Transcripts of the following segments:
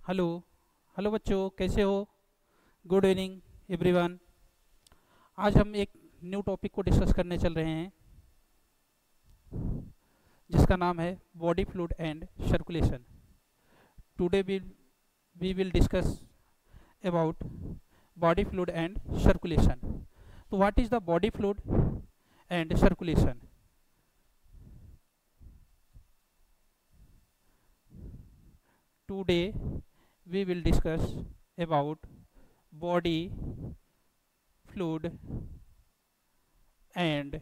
Hello. Hello बच्चों, कैसे हो? Good evening everyone. आज हम एक न्यू टॉपिक को डिस्कस करने चल रहे हैं जिसका नाम है body fluid and circulation. Today we will discuss about body fluid and circulation. तो what is the body fluid and circulation? Today we will discuss about body fluid and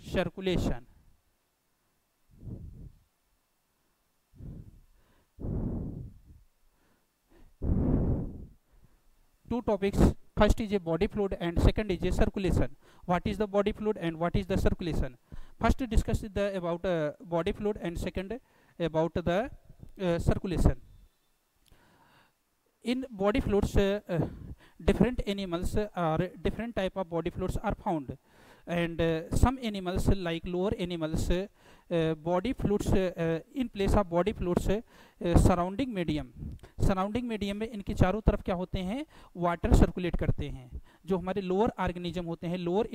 circulation. Two topics: first is a body fluid and second is a circulation. What is the body fluid and what is the circulation? First discuss the about body fluid and second about the circulation. In body fluids, different animals or different type of body fluids are found, and some animals like lower animals body fluids in place of body fluids surrounding medium में इनके चारों तरफ क्या होते हैं, water circulate करते हैं। जो हमारे लोअर ऑर्गेनिज्म होते हैं, लोअर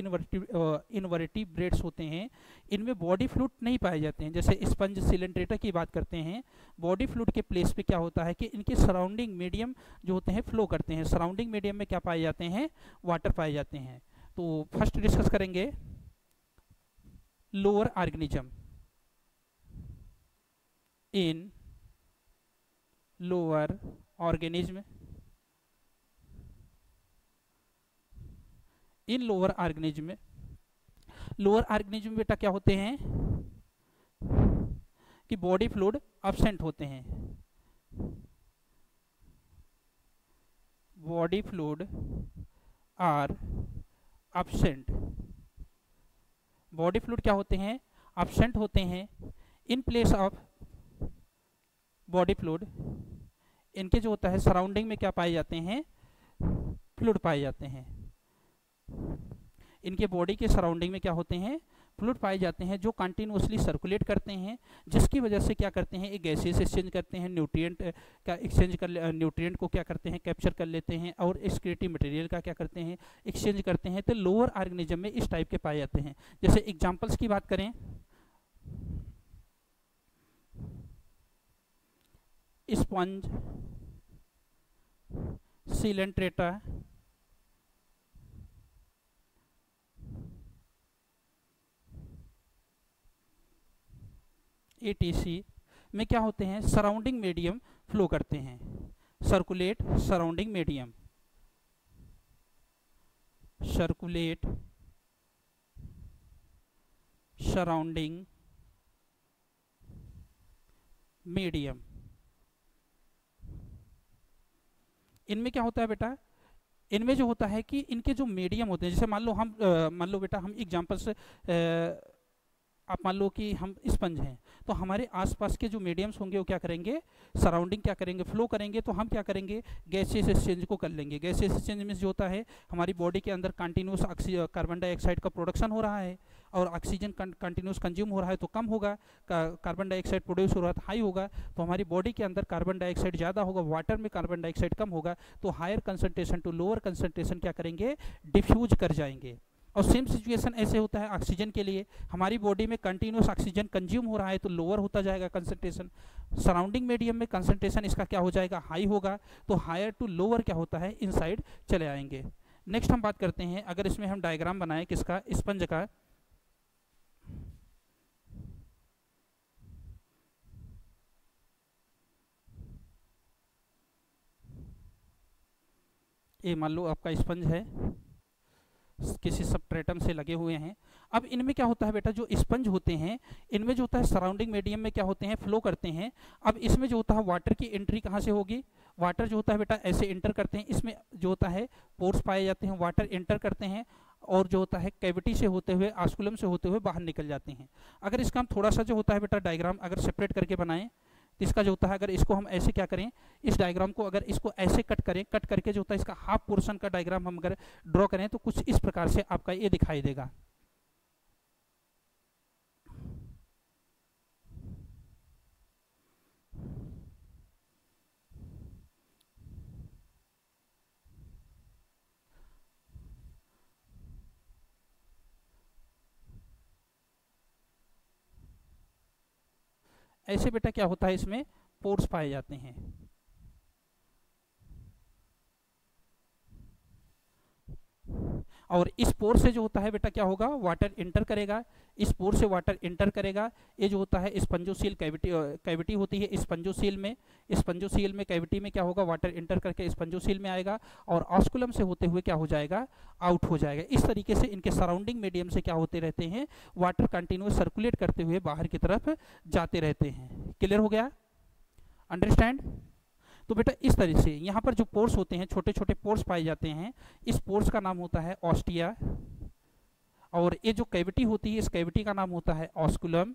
इनवर्टिब्रेट्स होते हैं, इनमें बॉडी फ्लूइड नहीं पाए जाते हैं। जैसे स्पंज सिलेंट्रेटा की बात करते हैं, बॉडी फ्लूइड के प्लेस पे क्या होता है कि इनके सराउंडिंग मीडियम जो होते हैं फ्लो करते हैं। सराउंडिंग मीडियम में क्या पाए जाते हैं, वाटर पाए जाते हैं। तो फर्स्ट डिस्कस करेंगे लोअर ऑर्गेनिज्म। इन लोअर ऑर्गेनिज्म, इन लोअर ऑर्गेनिज्म, लोअर ऑर्गेनिज्म बेटा क्या होते हैं कि बॉडी फ्लूइड अब्सेंट होते हैं। Body fluid are absent. Body fluid क्या होते हैं, अब्सेंट होते हैं। In place of body fluid, इनके जो होता है सराउंडिंग में क्या पाए जाते हैं, फ्लूइड पाए जाते हैं। इनके बॉडी के सराउंडिंग में क्या होते हैं, फ्लूइड पाए जाते हैं, जो कंटिन्यूसली सर्कुलेट करते हैं, जिसकी वजह से क्या करते हैं, एक गैसेस एक्सचेंज करते हैं, न्यूट्रिएंट का एक्सचेंज कर, न्यूट्रिएंट को क्या करते हैं, कैप्चर कर लेते हैं, और एक्सक्रीटिव मटेरियल का क्या करते हैं, एक्सचेंज करते हैं। तो लोअर ऑर्गेनिज्म में इस टाइप के पाए जाते हैं। जैसे एग्जाम्पल्स की बात करें, स्पंज सिलेंट्रेटा, एटीसी में क्या होते हैं, सराउंडिंग मीडियम फ्लो करते हैं। Circulate surrounding medium, circulate surrounding medium. इनमें क्या होता है बेटा, इनमें जो होता है कि इनके जो मीडियम होते हैं, जैसे मान लो बेटा हम एग्जांपल से आप मान लो कि हम स्पंज हैं, तो हमारे आसपास के जो मीडियम्स होंगे वो क्या करेंगे, सराउंडिंग क्या करेंगे, फ्लो करेंगे। तो हम क्या करेंगे, गैसेस एक्सचेंज को कर लेंगे। गैसेस एक्सचेंज में जो होता है, हमारी बॉडी के अंदर कंटिन्यूस कार्बन डाइऑक्साइड का प्रोडक्शन हो रहा है, और ऑक्सीजन कंटिन्यूस कंज्यूम हो रहा है तो कम होगा, कार्बन डाइऑक्साइड प्रोड्यूस हो रहा है तो हाई होगा। तो हमारी बॉडी के अंदर कार्बन डाइऑक्साइड ज़्यादा होगा, वाटर में कार्बन डाइऑक्साइड कम होगा, तो higher concentration to lower concentration क्या करेंगे, डिफ्यूज कर जाएंगे। और सेम सिचुएशन ऐसे होता है ऑक्सीजन के लिए। हमारी बॉडी में कंटिन्यूस ऑक्सीजन कंज्यूम हो रहा है तो लोअर होता जाएगा कंसंट्रेशन। सराउंडिंग मीडियम में कंसंट्रेशन इसका क्या हो जाएगा, हाई होगा, तो हायर टू लोअर क्या होता है, इनसाइड चले आएंगे। नेक्स्ट हम बात करते हैं, अगर इसमें हम डायग्राम बनाएं किसका, स्पंज का। ये मान लो आपका स्पंज है, किसी सबस्ट्रेटम से लगे हुए हैं। अब इनमें क्या होता है बेटा, जो स्पंज होते हैं इनमें जो होता है सराउंडिंग मीडियम में क्या होते हैं, फ्लो करते हैं। अब इसमें जो होता है वाटर की एंट्री कहाँ से होगी, वाटर जो होता है बेटा ऐसे एंटर करते हैं, इसमें जो होता है पोर्स पाए जाते हैं, वाटर एंटर करते हैं, और जो होता है कैविटी से होते हुए, आस्कुलम से होते हुए बाहर निकल जाते हैं। अगर इसका हम थोड़ा सा जो होता है बेटा डायग्राम अगर सेपरेट करके बनाएं, तो इसका जो होता है, अगर इसको हम ऐसे क्या करें, इस डायग्राम को अगर इसको ऐसे कट करें, कट करके जो होता है इसका हाफ पोर्शन का डायग्राम हम अगर ड्रॉ करें तो कुछ इस प्रकार से आपका ये दिखाई देगा। ऐसे बेटा क्या होता है, इसमें पोर्स पाए जाते हैं। और इस पोर से जो होता है बेटा क्या होगा, वाटर इंटर करेगा, इस पोर से वाटर इंटर करेगा। ये जो होता है स्पंजोसील कैविटी होती है स्पंजोसील में, स्पंजोसील में कैविटी में क्या होगा, वाटर इंटर करके स्पंजोसील में आएगा और ऑस्कुलम से होते हुए क्या हो जाएगा, आउट हो जाएगा। इस तरीके से इनके सराउंडिंग मीडियम से क्या होते रहते हैं, वाटर कंटिन्यूस सर्कुलेट करते हुए बाहर की तरफ जाते रहते हैं। क्लियर हो गया, अंडरस्टैंड। तो बेटा इस तरह से यहाँ पर जो पोर्स होते हैं, छोटे छोटे पोर्स पाए जाते हैं, इस पोर्स का नाम होता है ऑस्टिया, और ये जो कैविटी होती है इस कैविटी का नाम होता है ऑस्कुलम,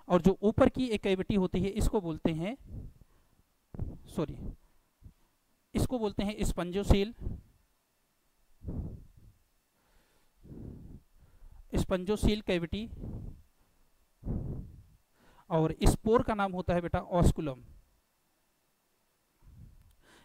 और जो ऊपर की एक कैविटी होती है इसको बोलते हैं, सॉरी, इसको बोलते हैं स्पंजोसील, स्पंजोसील कैविटी, और इस पोर का नाम होता है बेटा ऑस्कुलम।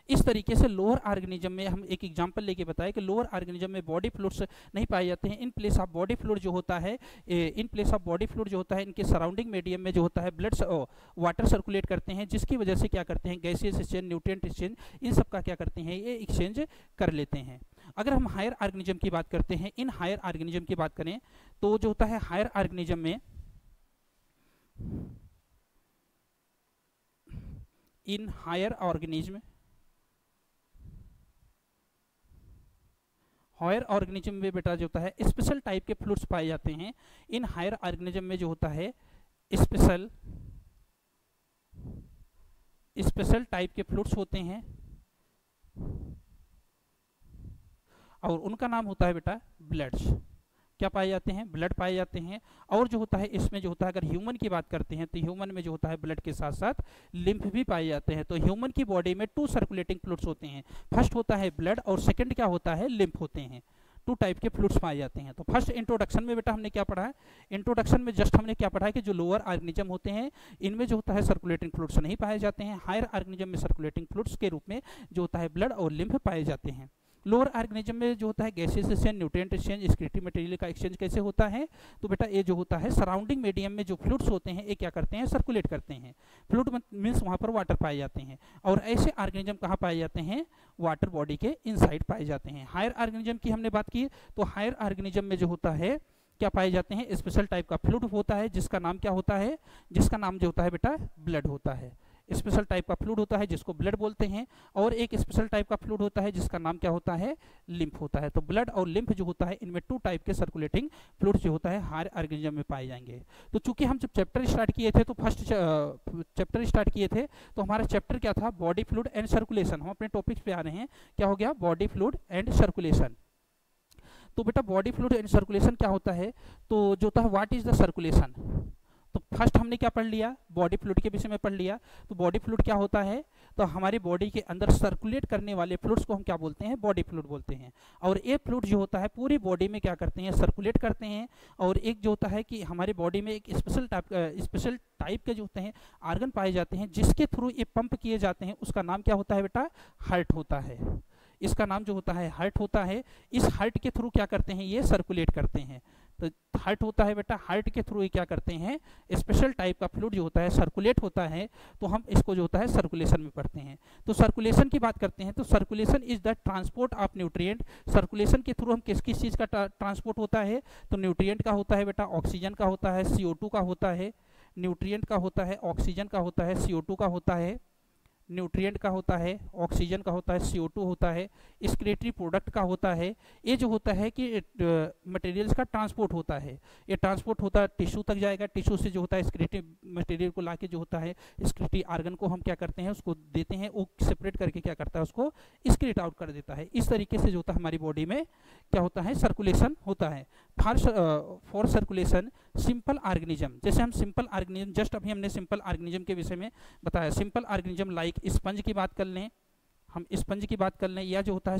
इस तरीके से लोअर ऑर्गेनिज्म में हम एक एग्जांपल लेके बताया कि लोअर ऑर्गेनिज्म में बॉडी फ्लूइड्स नहीं पाए जाते हैं। In place of body fluid जो होता है, इन प्लेस ऑफ बॉडी फ्लूइड जो होता है, इनके सराउंडिंग मीडियम में जो होता है ब्लड वाटर सर्कुलेट करते हैं, जिसकी वजह से क्या करते हैं, गैसियस एक्सचेंज, न्यूट्रिएंट एक्सचेंज, इन सब का क्या करते हैं, ये एक्सचेंज कर लेते हैं। अगर हम हायर ऑर्गेनिज्म की बात करते हैं, इन हायर ऑर्गेनिज्म की बात करें तो जो होता है हायर ऑर्गेनिज्म में, in higher organism, higher organism में बेटा जो होता है स्पेशल टाइप के फ्लूइड्स पाए जाते हैं। इन हायर ऑर्गेनिज्म में जो होता है स्पेशल टाइप के फ्लूइड्स होते हैं, और उनका नाम होता है बेटा ब्लड्स। क्या पाए जाते हैं, ब्लड पाए जाते हैं। और जो होता है इसमें जो होता है, अगर ह्यूमन की बात करते हैं तो ह्यूमन में जो होता है ब्लड के साथ साथ लिम्फ भी पाए जाते हैं। तो ह्यूमन की बॉडी में 2 सर्कुलेटिंग फ्लूइड्स होते हैं, फर्स्ट होता है ब्लड और सेकंड क्या होता है, लिम्फ होते हैं। 2 टाइप के फ्लूइड्स पाए जाते हैं। तो फर्स्ट इंट्रोडक्शन में बेटा हमने क्या पढ़ा है, इंट्रोडक्शन में जस्ट हमने क्या पढ़ा है कि जो लोअर ऑर्गेनिज्म होते हैं इनमें जो होता है सर्कुलेटिंग फ्लूइड्स नहीं पाए जाते हैं। हायर ऑर्गेनिज्म में सर्कुलेटिंग फ्लूइड्स के रूप में जो होता है ब्लड और लिम्फ पाए जाते हैं। लोअर ऑर्गेनिज्म में जो होता है gaseous exchange, nutrient exchange, excretory material का एक्सचेंज कैसे होता है, तो बेटा ये जो होता है सराउंडिंग मीडियम में जो फ्लूइड्स होते हैं ये क्या करते हैं, सर्कुलेट करते हैं। फ्लूइड मीन्स वहाँ पर वाटर पाए जाते हैं। और ऐसे ऑर्गेनिज्म कहाँ पाए जाते हैं, वाटर बॉडी के इनसाइड पाए जाते हैं। हायर ऑर्गेनिज्म की हमने बात की तो हायर ऑर्गेनिज्म में जो होता है क्या पाए जाते हैं, स्पेशल टाइप का फ्लूइड होता है जिसका नाम क्या होता है, जिसका नाम जो होता है बेटा ब्लड होता है। स्पेशल टाइप का फ्लूइड होता है जिसको ब्लड बोलते हैं, और एक स्पेशल टाइप का फ्लूइड होता है जिसका नाम क्या होता है, लिम्फ होता है। तो ब्लड और लिम्फ जो होता है इनमें 2 टाइप के सर्कुलेटिंग फ्लूइड जो होता है हायर ऑर्गेनिज्म में पाए जाएंगे। तो चूंकि हम जब चैप्टर स्टार्ट किए थे तो फर्स्ट चैप्टर स्टार्ट किए थे तो हमारा चैप्टर क्या था, बॉडी फ्लूइड एंड सर्कुलेशन। हम अपने टॉपिक पे आ रहे हैं, क्या हो गया, बॉडी फ्लूइड एंड सर्कुलेशन। तो बेटा बॉडी फ्लूइड एंड सर्कुलेशन क्या होता है, तो जो होता है व्हाट इज द सर्कुलेशन। तो फर्स्ट हमने क्या पढ़ लिया, बॉडी फ्लूइड के विषय में पढ़ लिया। तो बॉडी फ्लूइड क्या होता है, तो हमारी बॉडी के अंदर सर्कुलेट करने वाले फ्लूइड्स को हम क्या बोलते हैं, बॉडी फ्लूइड बोलते हैं। और ये फ्लूइड जो होता है पूरी बॉडी में क्या करते हैं, सर्कुलेट करते हैं। और एक जो होता है कि हमारी बॉडी में एक स्पेशल टाइप के जो होते हैं आर्गन पाए जाते हैं जिसके थ्रू ये पंप किए जाते हैं, उसका नाम क्या होता है बेटा, हार्ट होता है। इसका नाम जो होता है हार्ट होता है। इस हार्ट के थ्रू क्या करते हैं, ये सर्कुलेट करते हैं। तो हार्ट होता है बेटा, हार्ट के थ्रू ये क्या करते हैं, स्पेशल टाइप का फ्लूइड जो होता है सर्कुलेट होता है। तो हम इसको जो होता है सर्कुलेशन में पढ़ते हैं। तो सर्कुलेशन की बात करते हैं तो circulation is the transport of nutrient. Circulation के थ्रू हम किस किस चीज़ का ट्रांसपोर्ट होता है, तो न्यूट्रिएंट का होता है बेटा, ऑक्सीजन का होता है, CO2 का होता है, न्यूट्रिएंट का होता है, ऑक्सीजन का होता है, CO2 का होता है, न्यूट्रिएंट का होता है, ऑक्सीजन का होता है, CO2 होता है, एक्सक्रीटरी प्रोडक्ट का होता है। ये जो होता है कि मटेरियल्स का ट्रांसपोर्ट होता है, ये ट्रांसपोर्ट होता है टिश्यू तक जाएगा, टिश्यू से जो होता है एक्सक्रीटरी मटेरियल को लाके जो होता है एक्सक्रीटरी आर्गन को हम क्या करते हैं, उसको देते हैं, वो सेपरेट करके क्या करता है, उसको एक्सक्रीट आउट कर देता है। इस तरीके से जो होता है हमारी बॉडी में क्या होता है, सर्कुलेशन होता है। फॉर सर्कुलेशन सिंपल ऑर्गेनिज्म, जैसे हम सिंपल ऑर्गेनिज्म, जस्ट अभी हमने सिंपल ऑर्गेनिज्म के विषय में बताया। सिंपल ऑर्गेनिज्म लाइक स्पंज की बात कर लें, हम स्पंज की बात कर लें, या जो होता है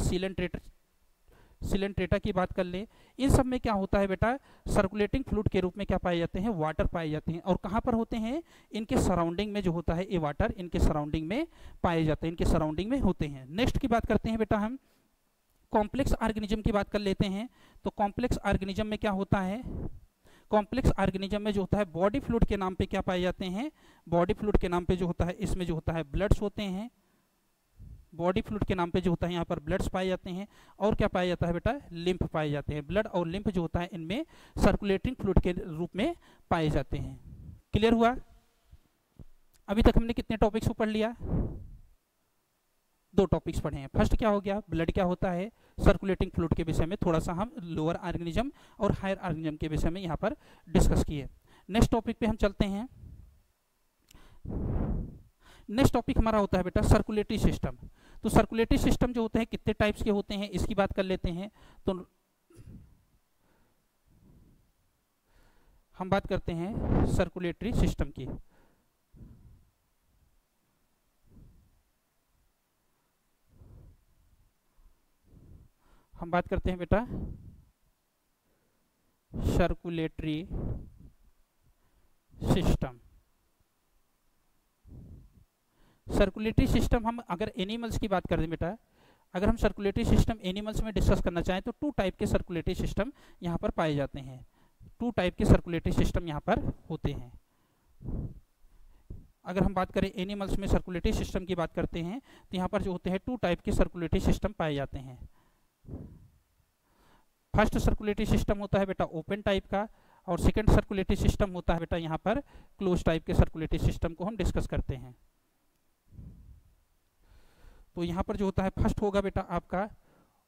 सिलेंट्रेटा की बात कर लें। इन सब में क्या होता है बेटा, सर्कुलेटिंग फ्लूइड के रूप में क्या पाए जाते हैं, वाटर पाए जाते हैं। और कहाँ पर होते हैं, इनके सराउंडिंग में जो होता है ये वाटर इनके सराउंडिंग में पाए जाते हैं, इनके सराउंडिंग में होते हैं। नेक्स्ट की बात करते हैं बेटा हम कॉम्प्लेक्स ऑर्गेनिज्म की बात कर लेते हैं। तो कॉम्प्लेक्स ऑर्गेनिज्म में क्या होता है, कॉम्प्लेक्स ऑर्गेनिज्म में जो होता है बॉडी फ्लूइड के नाम पे क्या पाए जाते हैं, बॉडी फ्लूइड के नाम पे जो होता है इसमें जो होता है ब्लड्स होते हैं, बॉडी फ्लूइड के नाम पे जो होता है यहाँ पर ब्लड्स पाए जाते हैं, और क्या पाया जाता है बेटा, लिम्फ पाए जाते हैं। ब्लड और लिम्फ जो होता है इनमें सर्कुलेटिंग फ्लूइड के रूप में पाए जाते हैं। क्लियर हुआ? अभी तक हमने कितने टॉपिक्स को पढ़ लिया, 2 टॉपिक्स पढ़े हैं। फर्स्ट क्या हो गया, ब्लड क्या होता है, सर्कुलेटिंग फ्लूइड के विषय में थोड़ा सा हम लोअर ऑर्गेनिज्म और हायर ऑर्गेनिज्म के विषय में यहाँ पर डिस्कस किए। नेक्स्ट टॉपिक पे हम चलते हैं। नेक्स्ट टॉपिक हमारा होता है बेटा सर्कुलेटरी सिस्टम। तो सर्कुलेटरी सिस्टम जो होते हैं कितने टाइप्स के होते हैं इसकी बात कर लेते हैं। तो हम बात करते हैं सर्कुलेटरी सिस्टम की। हम बात करते हैं बेटा सर्कुलेटरी सिस्टम। सर्कुलेटरी सिस्टम हम अगर एनिमल्स की बात करें बेटा, अगर हम सर्कुलेटरी सिस्टम एनिमल्स में डिस्कस करना चाहें तो 2 टाइप के सर्कुलेटरी सिस्टम यहाँ पर पाए जाते हैं। 2 टाइप के सर्कुलेटरी सिस्टम यहाँ पर होते हैं। अगर हम बात करें एनिमल्स में सर्कुलेटरी सिस्टम की बात करते हैं तो यहाँ पर जो होते हैं 2 टाइप के सर्कुलेटरी सिस्टम पाए जाते हैं। फर्स्ट सर्कुलेटरी सिस्टम होता है बेटा ओपन टाइप का, और सेकंड सर्कुलेटरी सिस्टम होता है बेटा यहाँ पर क्लोज टाइप के सर्कुलेटरी सिस्टम को हम डिस्कस करते हैं। तो यहाँ पर जो होता है फर्स्ट होगा बेटा आपका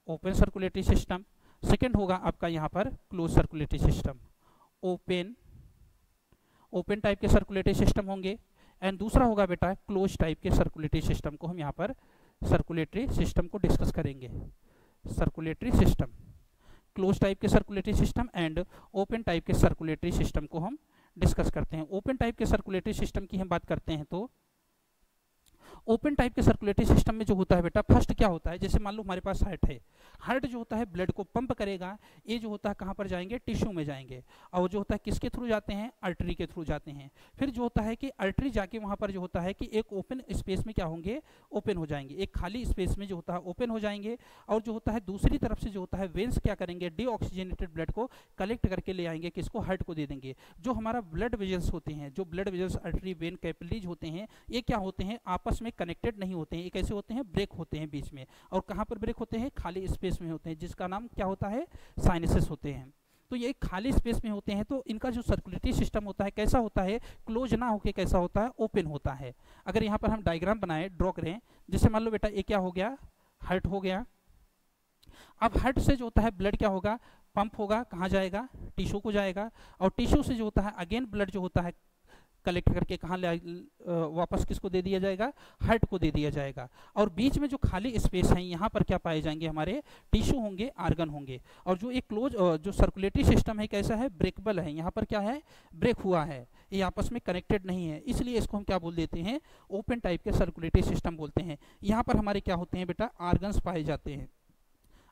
ओपन सर्कुलेटरी सिस्टम, सेकंड होगा आपका यहाँ पर close circulatory system. Open type के सर्कुलेटरी सिस्टम होंगे, एंड दूसरा होगा बेटा क्लोज टाइप के सर्कुलेटरी सिस्टम को हम यहाँ पर सर्कुलेटरी सिस्टम को डिस्कस करेंगे। सर्कुलेटरी सिस्टम, क्लोज टाइप के circulatory system and open type के सर्कुलेटरी सिस्टम को हम डिस्कस करते हैं। ओपन टाइप के सर्कुलेटरी सिस्टम की हम बात करते हैं तो ओपन टाइप के सर्कुलेटरी सिस्टम में जो होता है बेटा फर्स्ट क्या होता है, जैसे मान लो हमारे पास हार्ट है, हार्ट जो होता है ब्लड को पंप करेगा, ये जो होता है कहाँ पर जाएंगे, टिश्यू में जाएंगे, और जो होता है किसके थ्रू जाते हैं, आर्टरी के थ्रू जाते हैं। फिर जो होता है कि आर्टरी जाके वहाँ पर जो होता है कि एक ओपन स्पेस में क्या होंगे, ओपन हो जाएंगे, एक खाली स्पेस में जो होता है ओपन हो जाएंगे, और जो होता है दूसरी तरफ से जो होता है वेन्स क्या करेंगे, डीऑक्सीजनेटेड ब्लड को कलेक्ट करके ले आएंगे, किसको, हार्ट को दे देंगे। जो हमारा ब्लड वेजल्स होते हैं, जो blood vessels artery vein capillaries होते हैं, ये क्या होते हैं, आपस में कनेक्टेड नहीं होते हैं, ये कैसे होते हैं, ब्रेक होते हैं बीच में। और कहाँ पर ब्रेक होते हैं, खाली स्पेस में होते हैं, जिसका नाम क्या होता है, साइनसेस होते हैं। तो ये खाली स्पेस में होते हैं, तो इनका जो सर्कुलेटरी सिस्टम होता है कैसा होता है, क्लोज ना होके कैसा होता है, ओपन होता है। अगर यहाँ पर हम डायग्राम बनाए, ड्रॉ करें, जैसे मान लो बेटा ये क्या हो गया, हार्ट हो गया। अब हार्ट से जो होता है ब्लड क्या होगा, पंप होगा, कहाँ जाएगा, टिश्यू को जाएगा, और टिश्यू से जो होता है अगेन ब्लड जो होता है कलेक्ट करके कहाँ वापस किसको दे दिया जाएगा, हार्ट को दे दिया जाएगा। और बीच में जो खाली स्पेस है यहाँ पर क्या पाए जाएंगे, हमारे टिश्यू होंगे, आर्गन होंगे। और जो एक क्लोज जो सर्कुलेटरी सिस्टम है कैसा है, ब्रेकेबल है, यहाँ पर क्या है, ब्रेक हुआ है, ये आपस में कनेक्टेड नहीं है, इसलिए इसको हम क्या बोल देते हैं, ओपन टाइप के सर्कुलेटरी सिस्टम बोलते हैं। यहाँ पर हमारे क्या होते हैं बेटा, आर्गन्स पाए जाते हैं।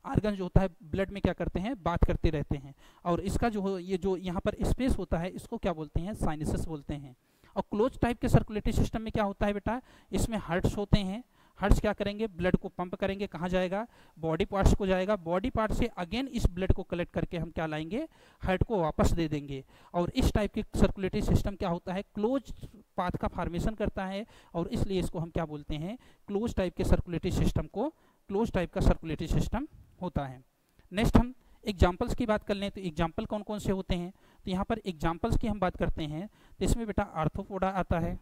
आर्गन जो होता है ब्लड में क्या करते हैं, बात करते रहते हैं, और इसका जो ये जो यहाँ पर स्पेस होता है इसको क्या बोलते हैं, साइनसेस बोलते हैं। और क्लोज टाइप के सर्कुलेटरी सिस्टम में क्या होता है बेटा, इसमें हार्ट्स होते हैं, हार्ट्स क्या करेंगे, ब्लड को पंप करेंगे, कहाँ जाएगा, बॉडी पार्ट्स को जाएगा, बॉडी पार्ट से अगेन इस ब्लड को कलेक्ट करके हम क्या लाएंगे, हार्ट को वापस दे देंगे। और इस टाइप की सर्कुलेटरी सिस्टम क्या होता है, क्लोज पाथ का फॉर्मेशन करता है, और इसलिए इसको हम क्या बोलते हैं, क्लोज टाइप के सर्कुलेटरी सिस्टम को क्लोज टाइप का सर्कुलेटरी सिस्टम होता है। नेक्स्ट हम एग्जाम्पल्स की बात कर लें तो एग्जाम्पल कौन कौन से होते हैं, तो यहाँ पर एग्जाम्पल्स की हम बात करते हैं तो इसमें बेटा आर्थ्रोपोडा आता है,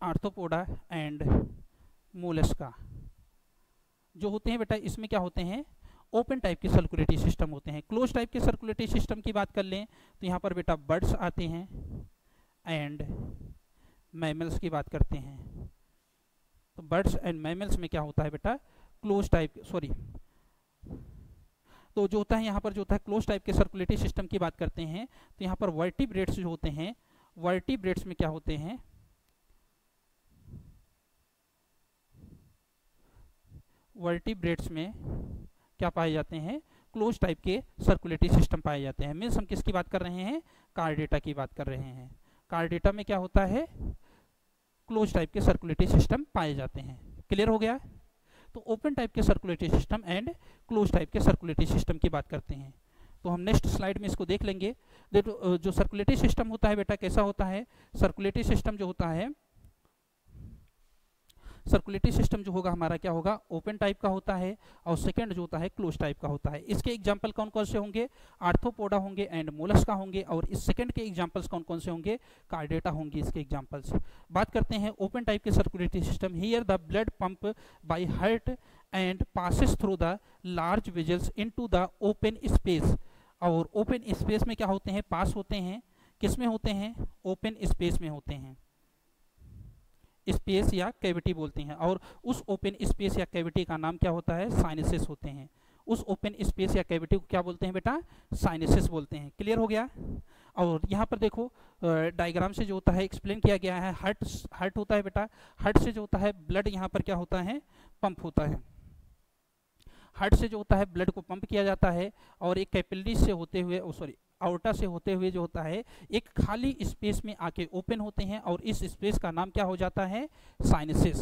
आर्थ्रोपोडा एंड मोलस्का जो होते हैं बेटा, इसमें क्या होते हैं, ओपन टाइप के सर्कुलेटरी सिस्टम होते हैं। क्लोज टाइप के सर्कुलेटरी सिस्टम की बात कर लें तो यहाँ पर बेटा बर्ड्स आते हैं एंड मैमल्स की बात करते हैं। तो बर्ड्स एंड मैमल्स में क्या होता है बेटा, क्लोज टाइप, सॉरी, तो जो होता है यहाँ पर जो होता है क्लोज टाइप के सर्कुलेटरी सिस्टम की बात करते हैं तो यहाँ पर वर्टिब्रेट्स जो होते हैं, वर्टिब्रेट्स में क्या होते हैं, वर्टिब्रेट्स में क्या पाए जाते हैं, क्लोज टाइप के सर्कुलेटरी सिस्टम पाए जाते हैं। मीन्स हम किसकी बात कर रहे हैं, कार्डेटा की बात कर रहे हैं। कार्डेटा में क्या होता है, क्लोज टाइप के सर्कुलेटरी सिस्टम पाए जाते हैं। क्लियर हो गया। तो ओपन टाइप के circulatory system and close type के सर्कुलेटरी सिस्टम की बात करते हैं। तो हम नेक्स्ट स्लाइड में इसको देख लेंगे। देखो जो सर्कुलेटरी सिस्टम होता है बेटा कैसा होता है, सर्कुलेटरी सिस्टम जो होता है, सर्कुलेटरी सिस्टम जो होगा हमारा क्या होगा, ओपन टाइप का होता है, और सेकंड जो होता है क्लोज टाइप का होता है। इसके एग्जांपल कौन कौन से होंगे, आर्थ्रोपोडा होंगे एंड मोलस्का होंगे, और इस सेकंड के एग्जांपल्स कौन कौन से होंगे, कार्डेटा होंगे इसके एग्जांपल्स। बात करते हैं ओपन टाइप के circulatory system. Here the blood pump by heart and passes through the large vessels into the open space. और ओपन स्पेस में क्या होते हैं, पास होते हैं, किस में होते हैं, ओपन स्पेस में होते हैं, स्पेस या कैविटी बोलते हैं, और उस ओपन स्पेस या कैविटी का नाम क्या होता है, साइनसेस होते हैं। उस ओपन स्पेस या कैविटी को क्या बोलते हैं बेटा, साइनसेस बोलते हैं। क्लियर हो गया। और यहाँ पर देखो डायग्राम से जो होता है एक्सप्लेन किया गया है, हार्ट होता है बेटा, हार्ट से जो होता है ब्लड यहाँ पर क्या होता है, पंप होता है। हार्ट से जो होता है ब्लड को पंप किया जाता है, और एक कैपिलरी से होते हुए आउटा से होते हुए जो होता है एक खाली स्पेस में आके ओपन होते हैं, और इस स्पेस का नाम क्या हो जाता है, साइनसेस।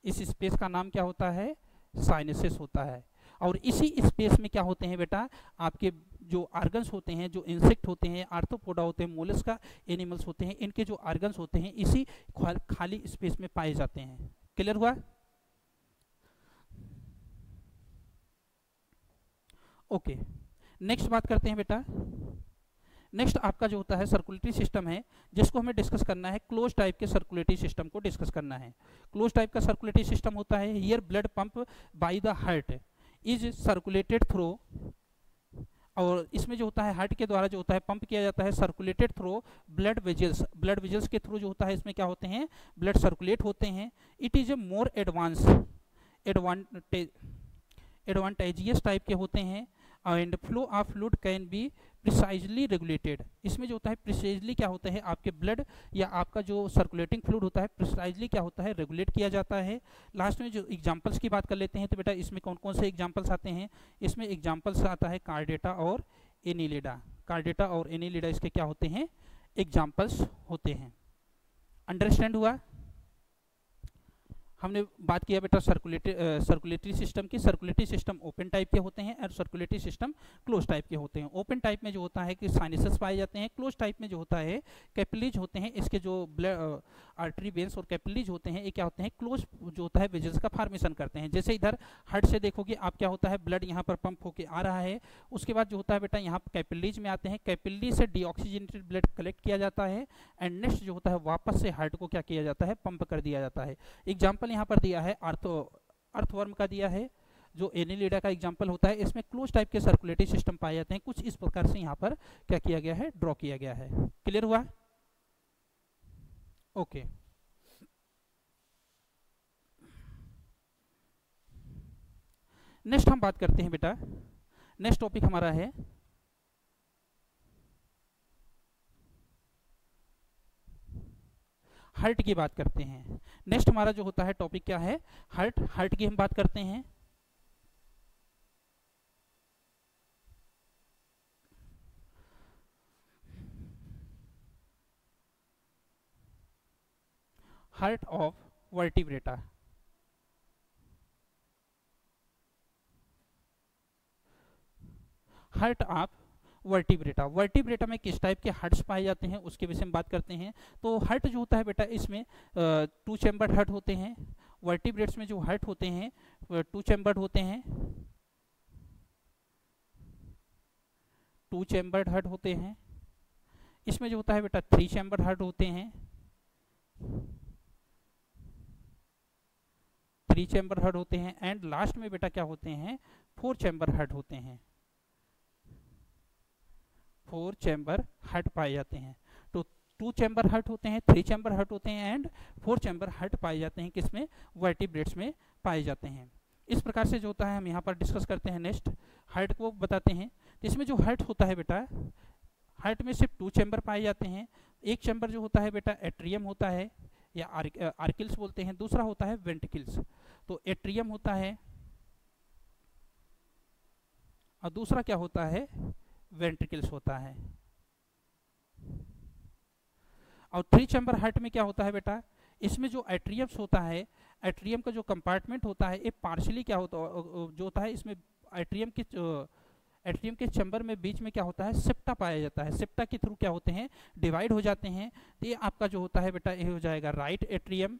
इस स्पेस का नाम क्या होता है, साइनसेस होता है। और इसी स्पेस में क्या होते हैं बेटा, आपके जो आर्गन्स होते हैं, जो इंसेक्ट होते हैं, आर्थ्रोपोडा होते हैं, मोलस्का एनिमल्स होते हैं, इनके जो आर्गन्स होते हैं इसी खाली स्पेस में पाए जाते हैं। क्लियर हुआ। ओके नेक्स्ट बात करते हैं बेटा। नेक्स्ट आपका जो होता है सर्कुलेटरी सिस्टम है, जिसको हमें डिस्कस करना है, क्लोज टाइप के सर्कुलेटरी सिस्टम को डिस्कस करना है। क्लोज टाइप का सर्कुलेटरी सिस्टम होता है, here blood pump by the heart is circulated through, और इसमें जो होता है हार्ट के द्वारा जो होता है पंप किया जाता है, circulated through blood vessels. Blood vessels के थ्रू जो होता है इसमें क्या होते हैं, ब्लड सर्कुलेट होते हैं। It is a more advantageous type के होते हैं, and flow of fluid can be precisely regulated. इसमें जो होता है प्रिसाइजली क्या होता है, आपके ब्लड या आपका जो सर्कुलेटिंग फ्लूइड होता है प्रिसाइजली क्या होता है, रेगुलेट किया जाता है। लास्ट में जो एग्जांपल्स की बात कर लेते हैं, तो बेटा इसमें कौन कौन से एग्जांपल्स आते हैं, इसमें एग्जांपल्स आता है कार्डेटा और एनिलिडा। कार्डेटा और एनिलिडा इसके क्या होते हैं, एग्जांपल्स होते हैं। अंडरस्टैंड हुआ। हमने बात किया बेटा सर्कुलेटरी सिस्टम की। सर्कुलेटरी सिस्टम ओपन टाइप के होते हैं और सर्कुलेटरी सिस्टम क्लोज टाइप के होते हैं। ओपन टाइप में जो होता है कि साइनसेस पाए जाते हैं, क्लोज टाइप में जो होता है कैपिलरीज होते हैं। इसके जो ब्लड आर्टरी वेन्स और कैपिलरीज होते हैं ये क्या होते हैं, क्लोज जो होता है वेजल्स का फॉर्मेशन करते हैं। जैसे इधर हार्ट से देखोगे आप, क्या होता है, ब्लड यहाँ पर पंप होकर आ रहा है, उसके बाद जो होता है बेटा यहाँ कैपिलरीज में आते हैं, कैपिलरी से डीऑक्सीजनेटेड ब्लड कलेक्ट किया जाता है, एंड नेक्स्ट जो होता है वापस से हार्ट को क्या किया जाता है, पंप कर दिया जाता है। एग्जाम्पल यहाँ पर दिया है अर्थवर्म का दिया है, जो एनिलिडा का एग्जांपल होता है। इसमें क्लोज टाइप के सर्कुलेटरी सिस्टम पाए जाते हैं। कुछ इस प्रकार से यहाँ पर क्या किया गया है, ड्रॉ किया गया है। क्लियर हुआ। ओके नेक्स्ट हम बात करते हैं बेटा, नेक्स्ट टॉपिक हमारा है हार्ट की बात करते हैं। नेक्स्ट हमारा जो होता है टॉपिक क्या है, हार्ट। हार्ट की हम बात करते हैं। Heart of vertebrata. Heart of vertebrata. Vertebrata में किस टाइप के हार्ट्स पाए जाते हैं उसके विषय में बात करते हैं। तो हार्ट जो होता है बेटा, इसमें 2 चैम्बर्ड हार्ट होते हैं। वर्टिब्रेट्स में जो हार्ट होते हैं 2 चैम्बर्ड होते हैं, 2 चैम्बर्ड हार्ट होते हैं। इसमें जो होता है बेटा 3 चैम्बर्ड हार्ट होते हैं, 3 चैम्बर हार्ट होते हैं, एंड लास्ट में बेटा क्या होते हैं, 4 चैम्बर हार्ट होते हैं। 4 चैम्बर हार्ट पाए जाते हैं। तो 2 चैम्बर हार्ट होते हैं, 3 चैम्बर हार्ट होते हैं, एंड 4 चैम्बर हार्ट पाए जाते हैं। किसमें, वर्टिब्रेट्स में पाए जाते हैं। इस प्रकार से जो होता है हम यहाँ पर डिस्कस करते हैं। नेक्स्ट हार्ट को बताते हैं। तो इसमें जो हार्ट होता है बेटा, हार्ट में सिर्फ 2 चैम्बर पाए जाते हैं। एक चैम्बर जो होता है बेटा एट्रियम होता है, या आर्किल्स बोलते हैं। दूसरा होता है वेंट्रिकल्स। तो एट्रियम होता है और दूसरा क्या होता है, वेंट्रिकल्स होता है। और 3 चैम्बर हार्ट में क्या होता है बेटा, इसमें जो एट्रियम्स होता है, एट्रियम का जो कंपार्टमेंट होता है ये पार्शली क्या होता जो होता है इसमें एट्रियम के चैम्बर में बीच में क्या होता है, सेप्टा पाया जाता है। सेप्टा के थ्रू क्या होते हैं, डिवाइड हो जाते हैं। तो ये आपका जो होता है बेटा ये हो जाएगा राइट एट्रियम,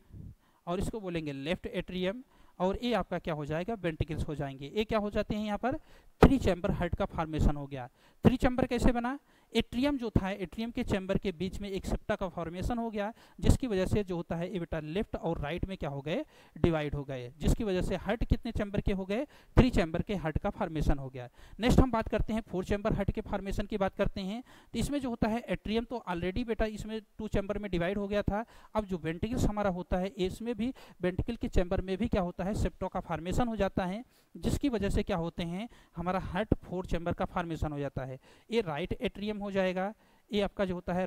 और इसको बोलेंगे लेफ्ट एट्रियम, और ये आपका क्या हो जाएगा, वेंट्रिकल्स हो जाएंगे। ये क्या हो जाते हैं यहाँ पर, 3 चैम्बर हार्ट का फॉर्मेशन हो गया। 3 चैम्बर कैसे बना, एट्रियम जो था, एट्रियम के चैम्बर के बीच में एक सेप्टा का फॉर्मेशन हो गया, जिसकी वजह से जो होता है ये बेटा लेफ्ट और राइट में क्या हो गए, डिवाइड हो गए, जिसकी वजह से हार्ट कितने चैम्बर के हो गए, 3 चैम्बर के हार्ट का फॉर्मेशन हो गया। नेक्स्ट हम बात करते हैं 4 चैम्बर हार्ट के फॉर्मेशन की बात करते हैं। तो इसमें जो होता है एट्रियम तो ऑलरेडी बेटा इसमें 2 चैम्बर में डिवाइड हो गया था। अब जो वेंट्रिकल्स हमारा होता है इसमें भी वेंट्रिकल के चैम्बर में भी क्या होता है, सेप्टो का फॉर्मेशन हो जाता है, जिसकी वजह से क्या होते हैं, हमारा हार्ट 4 चैम्बर का फॉर्मेशन हो जाता है। ये राइट एट्रियम हो जाएगा, ये आपका जो होता है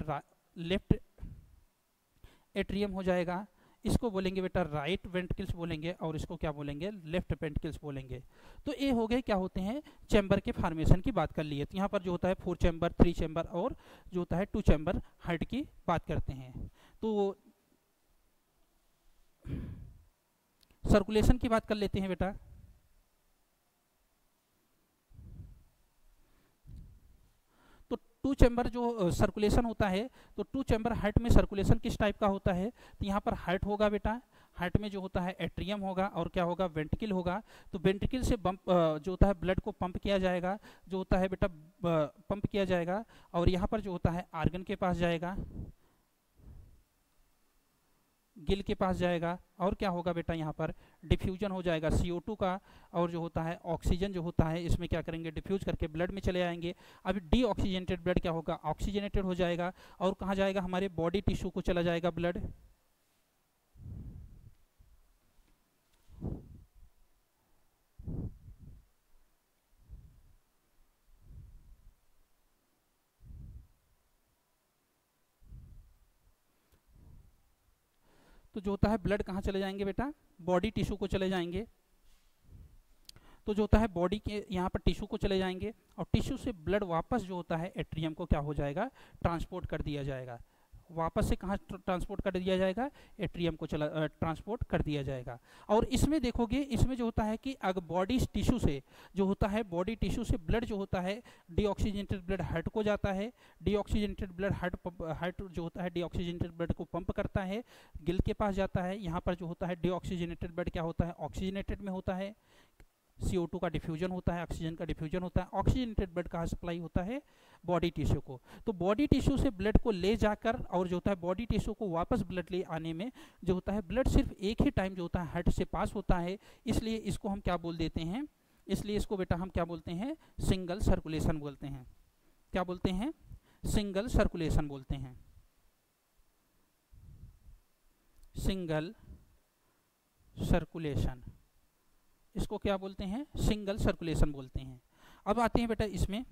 लेफ्ट एट्रियम हो जाएगा, इसको बोलेंगे बेटा राइट वेंट्रिकल्स बोलेंगे, और इसको क्या बोलेंगे, लेफ्ट वेंट्रिकल्स बोलेंगे। तो ये हो गए क्या होते हैं, चैम्बर के फॉर्मेशन की बात कर लिए। तो यहाँ पर जो होता है 4 चैम्बर, 3 चैम्बर और जो होता है 2 चैम्बर हार्ट की बात करते हैं। तो सर्कुलेशन की बात कर लेते हैं बेटा। तो 2 चैम्बर जो सर्कुलेशन होता है, तो 2 चैम्बर हार्ट में सर्कुलेशन किस टाइप का होता है, तो यहाँ पर हार्ट होगा बेटा, हार्ट में जो होता है एट्रियम होगा और क्या होगा, वेंट्रिकल होगा। तो वेंट्रिकल से जो होता है ब्लड को पंप किया जाएगा, जो होता है बेटा पंप किया जाएगा, और यहाँ पर जो होता है आर्गन के पास जाएगा, गिल के पास जाएगा, और क्या होगा बेटा यहाँ पर डिफ्यूजन हो जाएगा CO2 का, और जो होता है ऑक्सीजन जो होता है इसमें क्या करेंगे, डिफ्यूज करके ब्लड में चले आएंगे। अभी डीऑक्सीजनेटेड ब्लड क्या होगा, ऑक्सीजनेटेड हो जाएगा, और कहाँ जाएगा, हमारे बॉडी टिश्यू को चला जाएगा ब्लड। तो जो होता है ब्लड कहाँ चले जाएंगे बेटा, बॉडी टिश्यू को चले जाएंगे। तो जो होता है बॉडी के यहाँ पर टिश्यू को चले जाएंगे, और टिश्यू से ब्लड वापस जो होता है एट्रियम को क्या हो जाएगा, ट्रांसपोर्ट कर दिया जाएगा। वापस से कहाँ ट्रांसपोर्ट कर दिया जाएगा, एट्रियम को ट्रांसपोर्ट कर दिया जाएगा। और इसमें देखोगे, इसमें जो होता है कि अगर बॉडी टिश्यू से जो होता है, बॉडी टिश्यू से ब्लड जो होता है, डीऑक्सीजनेटेड ब्लड हार्ट को जाता है, डीऑक्सीजनेटेड ब्लड हार्ट जो होता है डीऑक्सीजनेटेड ब्लड को पंप करता है, गिल के पास जाता है। यहाँ पर जो होता है डीऑक्सीजनेटेड ब्लड क्या होता है, ऑक्सीजनेटेड में होता है, CO2 का डिफ्यूजन होता है, ऑक्सीजन का डिफ्यूजन होता है। ऑक्सीजनेटेड ब्लड कहाँ सप्लाई होता है, बॉडी टिश्यू को। तो बॉडी टिश्यू से ब्लड को ले जाकर, और जो होता है बॉडी टिश्यू को वापस ब्लड ले आने में जो होता है, ब्लड सिर्फ एक ही टाइम जो होता है हार्ट से पास होता है, इसलिए इसको हम क्या बोल देते हैं, इसलिए इसको बेटा हम क्या बोलते हैं, सिंगल सर्कुलेशन बोलते हैं। क्या बोलते हैं, सिंगल सर्कुलेशन बोलते हैं, सिंगल सर्कुलेशन, इसको क्या बोलते हैं, सिंगल सर्कुलेशन बोलते हैं। अब आते हैं बेटा इसमें,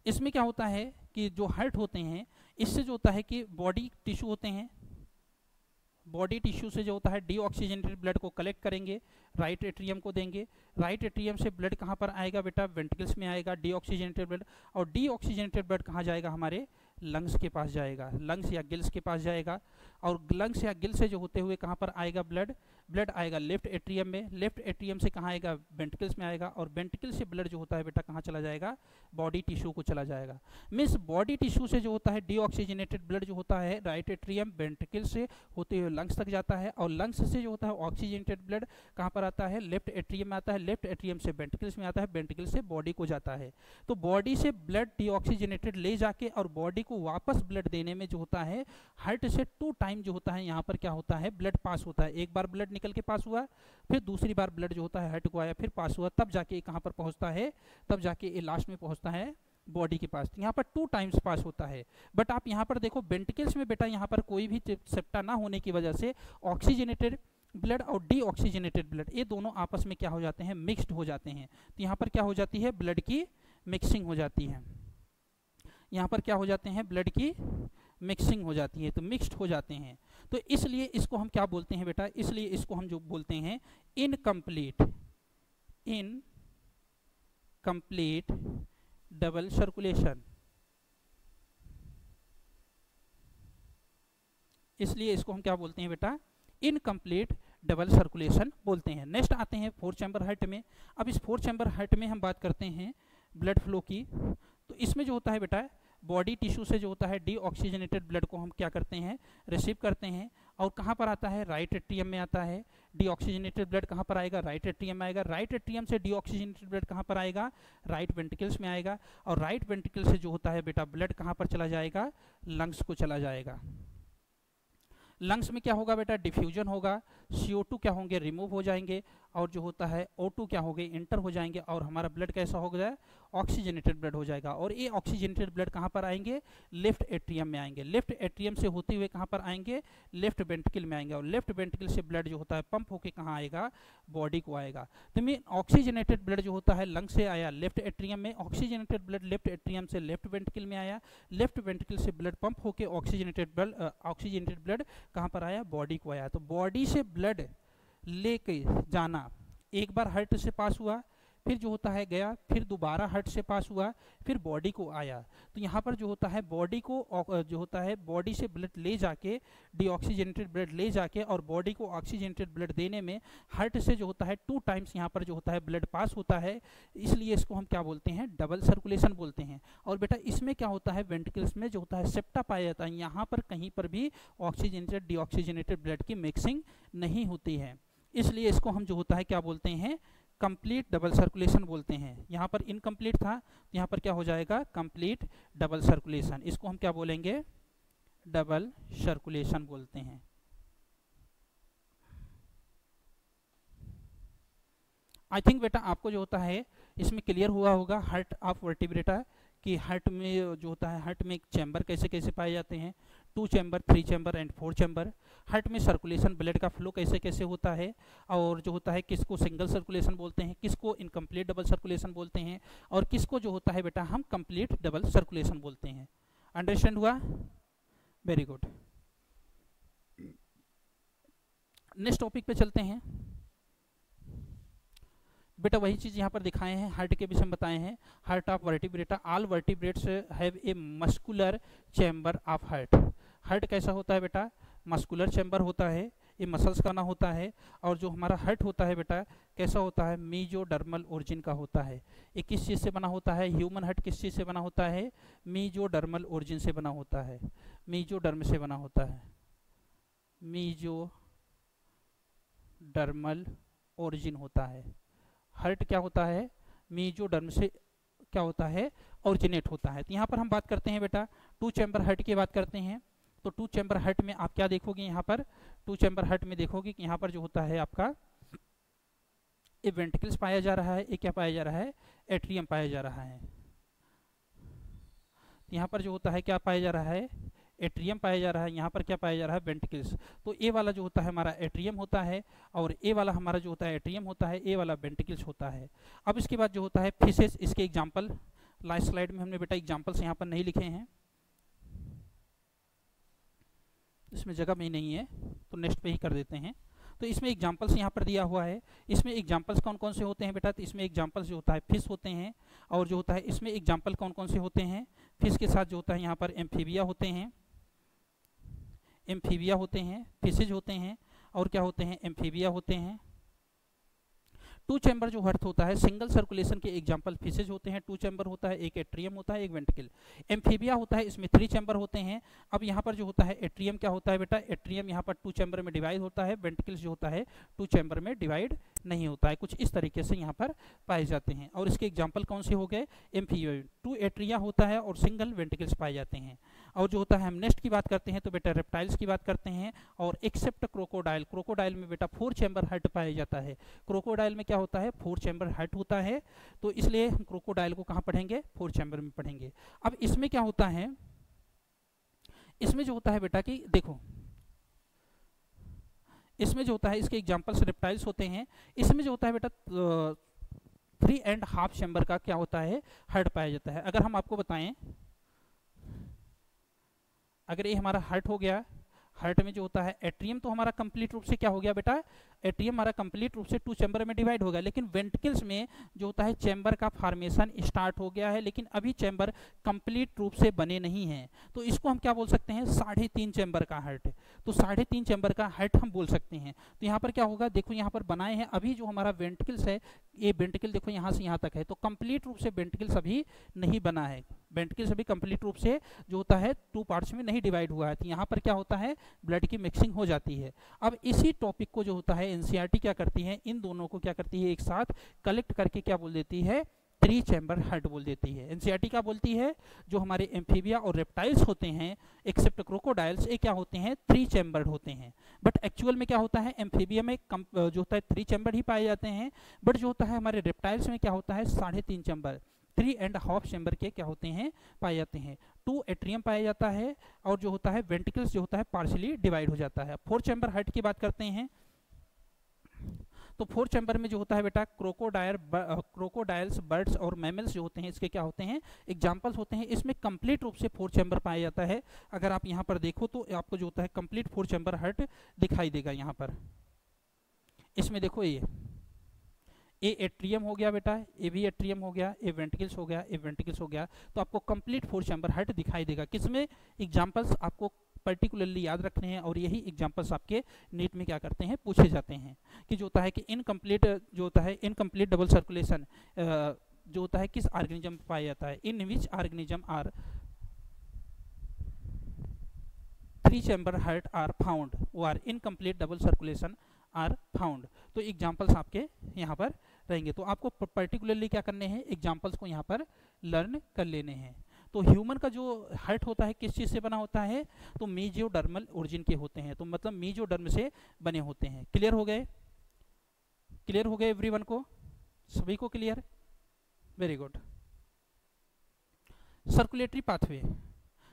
इसमें क्या होता है कि जो हार्ट होते हैं, इससे जो होता है कि बॉडी टिश्यू होते हैं, बॉडी टिश्यू से जो होता है डीऑक्सीजनेटेड ब्लड को कलेक्ट करेंगे, राइट एट्रियम को देंगे। राइट एट्रियम से ब्लड कहाँ पर आएगा बेटा, वेंट्रिकल्स में आएगा डीऑक्सीजनेटेड ब्लड, और डीऑक्सीजनेटेड ब्लड कहाँ जाएगा, हमारे लंग्स के पास जाएगा, लंग्स या गिल्स के पास जाएगा। और लंग्स या गिल से जो होते हुए कहाँ पर आएगा ब्लड, ब्लड आएगा लेफ्ट एट्रियम में, लेफ्ट एट्रियम से कहाँ आएगा, वेंट्रिकल्स में आएगा, और वेंट्रिकल से ब्लड जो होता है बेटा कहाँ चला जाएगा, बॉडी टिश्यू को चला जाएगा। मीन्स बॉडी टिश्यू से जो होता है डीऑक्सीजनेटेड ब्लड जो होता है राइट एट्रियम वेंट्रिकल से होते हुए लंग्स तक जाता है, और लंग्स से जो होता है ऑक्सीजनेटेड ब्लड कहाँ पर आता है, लेफ्ट एट्रियम में आता है, लेफ्ट एट्रियम से वेंट्रिकल्स में आता है, वेंट्रिकल से बॉडी को जाता है। तो बॉडी से ब्लड डीऑक्सीजनेटेड ले जाके और बॉडी को वापस ब्लड देने में जो होता है, हार्ट से 2 टाइम जो होता है यहाँ पर क्या होता है, ब्लड पास होता है। एक बार ब्लड निकल के पास हुआ, फिर दूसरी बार ब्लड जो होता है हार्ट को आया, फिर पास हुआ, तब जाके कहाँ पर पहुँचता है, तब जाके ये लास्ट में पहुँचता है बॉडी के पास। यहाँ पर 2 टाइम्स पास होता है। बट आप यहाँ पर देखो वेंट्रिकल्स में बेटा यहाँ पर कोई भी सेप्टा ना होने की वजह से ऑक्सीजनेटेड ब्लड और डीऑक्सीजनेटेड ब्लड ये दोनों आपस में क्या हो जाते हैं, मिक्स्ड हो जाते हैं। तो यहाँ पर क्या हो जाती है, ब्लड की मिक्सिंग हो जाती है। यहाँ पर क्या हो जाते हैं, ब्लड की मिक्सिंग हो जाती है, तो मिक्स्ड हो जाते हैं। तो इसलिए इसको हम क्या बोलते हैं बेटा, इसलिए इसको हम जो बोलते हैं इनकम्प्लीट, इनकम्प्लीट डबल सर्कुलेशन। इसलिए इसको हम क्या बोलते हैं बेटा, इनकम्प्लीट डबल सर्कुलेशन बोलते हैं। नेक्स्ट आते हैं 4 चैम्बर हार्ट में। अब इस 4 चैम्बर हार्ट में हम बात करते हैं ब्लड फ्लो की। तो इसमें जो होता है बेटा बॉडी टिश्यू से जो होता है डीऑक्सीजनेटेड ब्लड को हम क्या करते हैं, रिसीव करते हैं। और कहाँ पर आता है, राइट एट्रियम में आता है। डीऑक्सीजनेटेड ब्लड कहाँ पर आएगा, राइट एट्रियम में आएगा। राइट एट्रियम से डीऑक्सीजनेटेड ब्लड कहाँ पर आएगा, राइट वेंट्रिकल्स में आएगा। और राइट वेंट्रिकल से जो होता है बेटा ब्लड कहाँ पर चला जाएगा, लंग्स को चला जाएगा। लंग्स में क्या होगा बेटा, डिफ्यूजन होगा, CO2 क्या होंगे, रिमूव हो जाएंगे, और जो होता है O2 क्या होंगे, इंटर हो जाएंगे, और हमारा ब्लड कैसा हो गया, ऑक्सीजनेटेड ब्लड हो जाएगा। और ये ऑक्सीजनेटेड ब्लड कहाँ पर आएंगे, लेफ्ट एट्रियम में आएंगे। लेफ्ट एट्रियम से होते हुए कहाँ पर आएंगे, लेफ्ट वेंट्रिकल में आएंगे। और लेफ्ट वेंट्रिकल से ब्लड जो होता है पंप होकर कहाँ आएगा, बॉडी को आएगा। तो में ऑक्सीजनेटेड ब्लड जो होता है लंग से आया लेफ्ट एट्रियम में, ऑक्सीजनेटेड ब्लड लेफ्ट एट्रियम से लेफ्ट वेंट्रिकल में आया, लेफ्ट वेंट्रिकल से ब्लड पंप होकर ऑक्सीजनेटेड ब्लड कहाँ पर आया, बॉडी को आया। तो बॉडी से ब्लड लेके जाना, एक बार हार्ट से पास हुआ, फिर जो होता है गया, फिर दोबारा हार्ट से पास हुआ, फिर बॉडी को आया। तो यहाँ पर जो होता है बॉडी को जो होता है बॉडी से ब्लड ले जाके, डीऑक्सीजनेटेड ब्लड ले जाके और बॉडी को ऑक्सीजनेटेड ब्लड देने में हार्ट से जो होता है 2 टाइम्स यहाँ पर जो होता है ब्लड पास होता है। इसलिए इसको हम क्या बोलते हैं, डबल सर्कुलेशन बोलते हैं। और बेटा इसमें क्या होता है, वेंट्रिकल्स में जो होता है सेप्टा पाया जाता है, यहाँ पर कहीं पर भी ऑक्सीजनेटेड डीऑक्सीजनेटेड ब्लड की मिक्सिंग नहीं होती है। इसलिए इसको हम जो होता है क्या बोलते हैं, कंप्लीट डबल सर्कुलेशन बोलते हैं। यहाँ पर इनकम्प्लीट था, यहाँ पर क्या हो जाएगा, कंप्लीट डबल सर्कुलेशन। इसको हम क्या बोलेंगे, डबल सर्कुलेशन बोलते हैं। आई थिंक बेटा आपको जो होता है इसमें क्लियर हुआ होगा हार्ट ऑफ वर्टिब्रेटा कि हार्ट में जो होता है, हार्ट में चैम्बर कैसे कैसे पाए जाते हैं, 2 chamber, 3 chamber and 4 chamber. Heart में सर्कुलेशन, ब्लड का फ्लो कैसे कैसे होता है, और जो होता है किसको सिंगल सर्कुलेशन बोलते हैं, किसको इनकम्प्लीट डबल सर्कुलेशन बोलते हैं, और किसको जो होता है बेटा हम कंप्लीट डबल सर्कुलेशन बोलते हैं। अंडरस्टैंड हुआ, वेरी गुड। नेक्स्ट टॉपिक पे चलते हैं बेटा। वही चीज यहाँ पर दिखाए हैं, हार्ट के विषय में बताए हैं। Heart of vertebrata, all vertebrates have a muscular chamber of heart. Heart कैसा होता है बेटा, मस्कुलर चैम्बर होता है, ये मसल्स का ना होता है। और जो हमारा हार्ट होता है बेटा कैसा होता है, मीजोडर्मल ओरिजिन का होता है। ये किस चीज़ से बना होता है, ह्यूमन हार्ट किस चीज़ से बना होता है, मीजोडर्मल ओरिजिन से बना होता है, मीजोडर्म से बना होता है, मीजोडर्मल ओरिजिन होता है। हार्ट क्या होता है, मीजोडर्म से क्या होता है, ओरिजिनेट होता है। तो यहाँ पर हम बात करते हैं बेटा 2 चैम्बर हार्ट की बात करते हैं। तो 2 चैम्बर हार्ट में आप क्या देखोगे, यहाँ पर 2 चैम्बर हार्ट में देखोगे कि यहाँ पर जो होता है आपका ये वेंट्रिकल्स पाया जा रहा है, ये क्या पाया जा रहा है, एट्रियम पाया जा रहा है। यहाँ पर जो होता है क्या पाया जा रहा है, एट्रियम पाया जा रहा है। यहाँ पर क्या पाया जा रहा है, वेंट्रिकल्स। तो ए वाला जो होता है हमारा एट्रियम होता है, और ए वाला हमारा जो होता है एट्रियम होता है, ए वाला वेंट्रिकल्स होता है। अब इसके बाद जो होता है फिशेस, इसके एग्जाम्पल लास्ट स्लाइड में हमने बेटा एग्जाम्पल्स यहाँ पर नहीं लिखे हैं, इसमें जगह में ही नहीं है, तो नेक्स्ट पे ही कर देते हैं। तो इसमें एग्जाम्पल्स यहाँ पर दिया हुआ है। इसमें एग्जाम्पल्स कौन कौन से होते हैं बेटा, तो इसमें एग्जाम्पल्स जो होता है फिश होते हैं, और जो होता है इसमें एग्जाम्पल कौन कौन से होते हैं, फिश के साथ जो होता है यहाँ पर एम्फीबिया होते हैं, एम्फीबिया होते हैं, फिशेज होते हैं, और क्या होते हैं, एम्फीबिया होते हैं। 2 चैम्बर जो हार्ट होता है, सिंगल सर्कुलेशन के एग्जांपल फिशेज होते हैं, 2 चैम्बर होता है, एक एट्रियम होता है, एक वेंट्रिकल। एम्फीबिया होता है, इसमें 3 चैम्बर होते हैं। अब यहाँ पर जो होता है एट्रियम क्या होता है बेटा, एट्रियम यहाँ पर 2 चैम्बर में डिवाइड होता है, वेंट्रिकल्स जो होता है 2 चैम्बर में डिवाइड नहीं होता है। कुछ इस तरीके से यहाँ पर पाए जाते हैं। और इसके एग्जाम्पल कौन से हो गए, एम्फीबिया, 2 एट्रिया होता है और सिंगल वेंट्रिकल्स पाए जाते हैं। और जो होता है हम नेक्स्ट की बात करते हैं तो बेटा रेप्टाइल्स की बात करते हैं, और एक्सेप्ट क्रोकोडाइल, क्रोकोडाइल में बेटा 4 चैम्बर हार्ट पाया जाता है। क्रोकोडाइल में क्या होता है, 4 चैम्बर हार्ट होता है। तो इसलिए हम क्रोकोडाइल को कहाँ पढ़ेंगे, 4 चैम्बर में पढ़ेंगे। अब इसमें क्या होता है, इसमें जो होता है बेटा कि देखो, इसमें जो होता है इसके एग्जांपल्स रेप्टाइल्स होते हैं। इसमें जो होता है बेटा 3.5 चैम्बर का क्या होता है, हार्ट पाया जाता है। अगर हम आपको बताएं, अगर ये हमारा हार्ट हो गया, हार्ट में जो होता है एट्रियम तो हमारा कंप्लीट रूप से क्या हो गया बेटा, एट्रियम हमारा कंप्लीट रूप से 2 चैम्बर में डिवाइड हो गया। लेकिन वेंट्रिकल्स में जो होता है चैम्बर का फॉर्मेशन स्टार्ट हो गया है, लेकिन अभी चैम्बर कंप्लीट रूप से बने नहीं हैं। तो इसको हम क्या बोल सकते हैं, 3.5 चैम्बर का हार्ट। तो 3.5 चैम्बर का हाइट हम बोल सकते हैं। तो यहाँ पर क्या होगा, देखो यहाँ पर बनाए हैं अभी जो हमारा वेंट्रिकल्स है, ये वेंट्रिकल देखो यहाँ से यहाँ तक है, तो कंप्लीट रूप से वेंट्रिकल्स अभी नहीं बना है, वेंट्रिकल्स अभी कंप्लीट रूप से जो होता है 2 पार्ट्स में नहीं डिवाइड हुआ है। तो यहाँ पर क्या होता है, ब्लड की मिक्सिंग हो जाती है। अब इसी टॉपिक को जो होता है एनसीईआरटी क्या करती है, इन दोनों को क्या करती है, एक साथ कलेक्ट करके क्या बोल देती है, 3 चैम्बर हार्ट बोल देती है। एनसीईआरटी क्या बोलती है, जो हमारे एम्फीबिया और रेप्टाइल्स होते हैं एक्सेप्ट क्रोकोडाइल्स, ये क्या होते हैं, 3 चैम्बर्ड होते हैं। बट एक्चुअल में क्या होता है, एम्फीबिया में जो होता है 3 चैम्बर ही पाए जाते हैं, बट जो होता है हमारे रेप्टाइल्स में क्या होता है 3.5 चैम्बर, 3.5 चैम्बर के क्या होते हैं, पाए जाते हैं। 2 एट्रियम पाया जाता है, और जो होता है वेंट्रिकल्स जो होता है पार्शियली डिवाइड हो जाता है। 4 चैम्बर हार्ट की बात करते हैं, तो 4 चैम्बर में जो होता है बेटा क्रोकोडाइल्स, बर्ड्स और मैमल्स जो होते हैं इसके क्या होते हैं, एग्जाम्पल्स होते हैं। इसमें कंप्लीट रूप से 4 चैम्बर पाया जाता है। अगर आप यहाँ पर देखो तो आपको जो होता है कंप्लीट 4 चैम्बर हार्ट दिखाई देगा। यहाँ पर इसमें देखो ये एट्रियम हो गया बेटा, ये भी एट्रियम हो गया, ये वेंट्रिकल्स हो गया, ये वेंट्रिकल्स हो गया, तो आपको कंप्लीट 4 चैम्बर हार्ट दिखाई देगा। किसमें, एग्जाम्पल्स आपको पर्टिकुलरली याद रखने हैं, और यही एग्जाम्पल्स आपके नीट में क्या करते हैं, पूछे जाते हैं। कि जो होता है कि इनकम्प्लीट जो होता है इनकम्प्लीट डबल सर्कुलेशन जो होता है किस ऑर्गेनिज्म में पाया जाता है, in which organism are 3 chamber heart are found, वो are incomplete double circulation are found. तो एग्जाम्पल्स आपके यहाँ पर रहेंगे। तो आपको पर्टिकुलरली क्या करने हैं, एग्जाम्पल्स को यहाँ पर लर्न कर लेने हैं। तो ह्यूमन का जो हार्ट होता है किस चीज़ से बना होता है, तो मीजियोडर्मल ओरिजिन के होते हैं, तो मतलब मीजियोडर्म से बने होते हैं। क्लियर हो गए, क्लियर हो गए एवरीवन को, सभी को clear, very good. Circulatory pathway,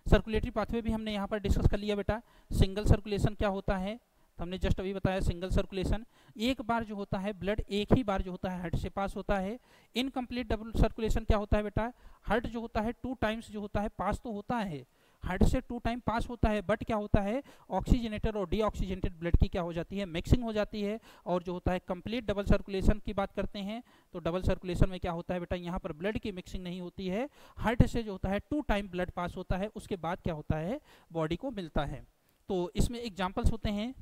circulatory pathway भी हमने यहाँ पर डिस्कस कर लिया बेटा। सिंगल सर्कुलेशन क्या होता है, तो हमने जस्ट अभी बताया सिंगल सर्कुलेशन, एक बार जो होता है ब्लड एक ही बार जो होता है हार्ट से पास होता है। इनकम्प्लीट डबल सर्कुलेशन क्या होता है बेटा, हार्ट जो होता है 2 टाइम्स जो होता है पास तो होता है, हार्ट से 2 टाइम पास होता है, बट क्या होता है ऑक्सीजनेटेड और डीऑक्सीजनेटेड ब्लड की क्या हो जाती है, मिक्सिंग हो जाती है। और जो होता है कंप्लीट डबल सर्कुलेशन की बात करते हैं, तो डबल सर्कुलेशन में क्या होता है बेटा, यहाँ पर ब्लड की मिक्सिंग नहीं होती है, हार्ट से जो होता है 2 टाइम ब्लड पास होता है, उसके बाद क्या होता है बॉडी को मिलता है। तो इसमें एग्जाम्पल्स होते हैं,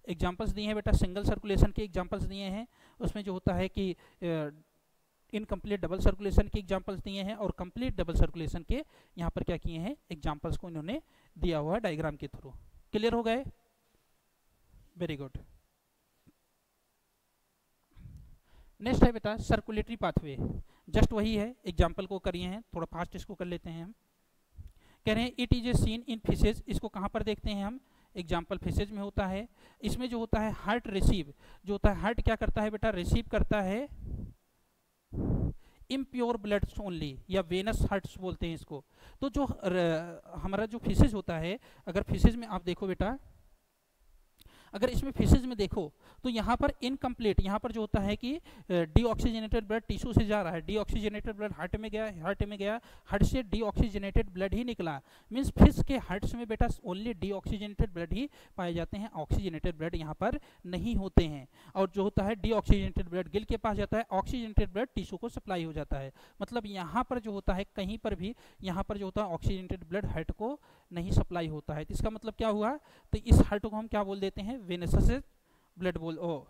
एग्जाम्पल्स दिए हैं बेटा, सिंगल सर्कुलेशन के एग्जाम्पल्स दिए हैं, उसमें जो होता है कि इनकम्प्लीट डबल सर्कुलेशन के एग्जाम्पल्स दिए हैं, और कंप्लीट डबल सर्कुलेशन के यहाँ पर क्या किए हैं, एग्जाम्पल्स को इन्होंने दिया हुआ डायग्राम के थ्रू। क्लियर हो गए, वेरी गुड। नेक्स्ट है बेटा सर्कुलेटरी पाथवे, जस्ट वही है, एग्जाम्पल को करिए हैं, थोड़ा फास्ट इसको कर लेते हैं हम। कह रहे हैं it is a seen in fishes, इसको कहाँ पर देखते हैं हम, एग्जाम्पल फिशेज में होता है। इसमें जो होता है हार्ट रिसीव, जो होता है हार्ट क्या करता है बेटा, रिसीव करता है इम्प्योर ब्लड ओनली, या वेनस हार्ट्स बोलते हैं इसको। तो जो हमारा जो फिशेज होता है, अगर फिशेज में आप देखो बेटा, अगर इसमें फिशेज में देखो तो यहाँ पर इनकम्प्लीट, यहाँ पर जो होता है कि डीऑक्सीजनेटेड ब्लड टिश्यू से जा रहा है, डीऑक्सीजनेटेड ब्लड हार्ट में गया, हार्ट से डीऑक्सीजनेटेड ब्लड ही निकला, मीन्स फिश के हार्ट्स में बेटा ओनली डीऑक्सीजनेटेड ब्लड ही पाए जाते हैं, ऑक्सीजनेटेड ब्लड यहाँ पर नहीं होते हैं। और जो होता है डीऑक्सीजनेटेड ब्लड गिल के पास जाता है, ऑक्सीजनेटेड ब्लड टिश्यू को सप्लाई हो जाता है। मतलब यहाँ पर जो होता है कहीं पर भी यहाँ पर जो होता है ऑक्सीजनेटेड ब्लड हार्ट को नहीं सप्लाई होता है। तो इसका मतलब क्या हुआ, तो इस हार्ट को हम क्या बोल देते हैं, वेनसस ब्लड बोल, ओ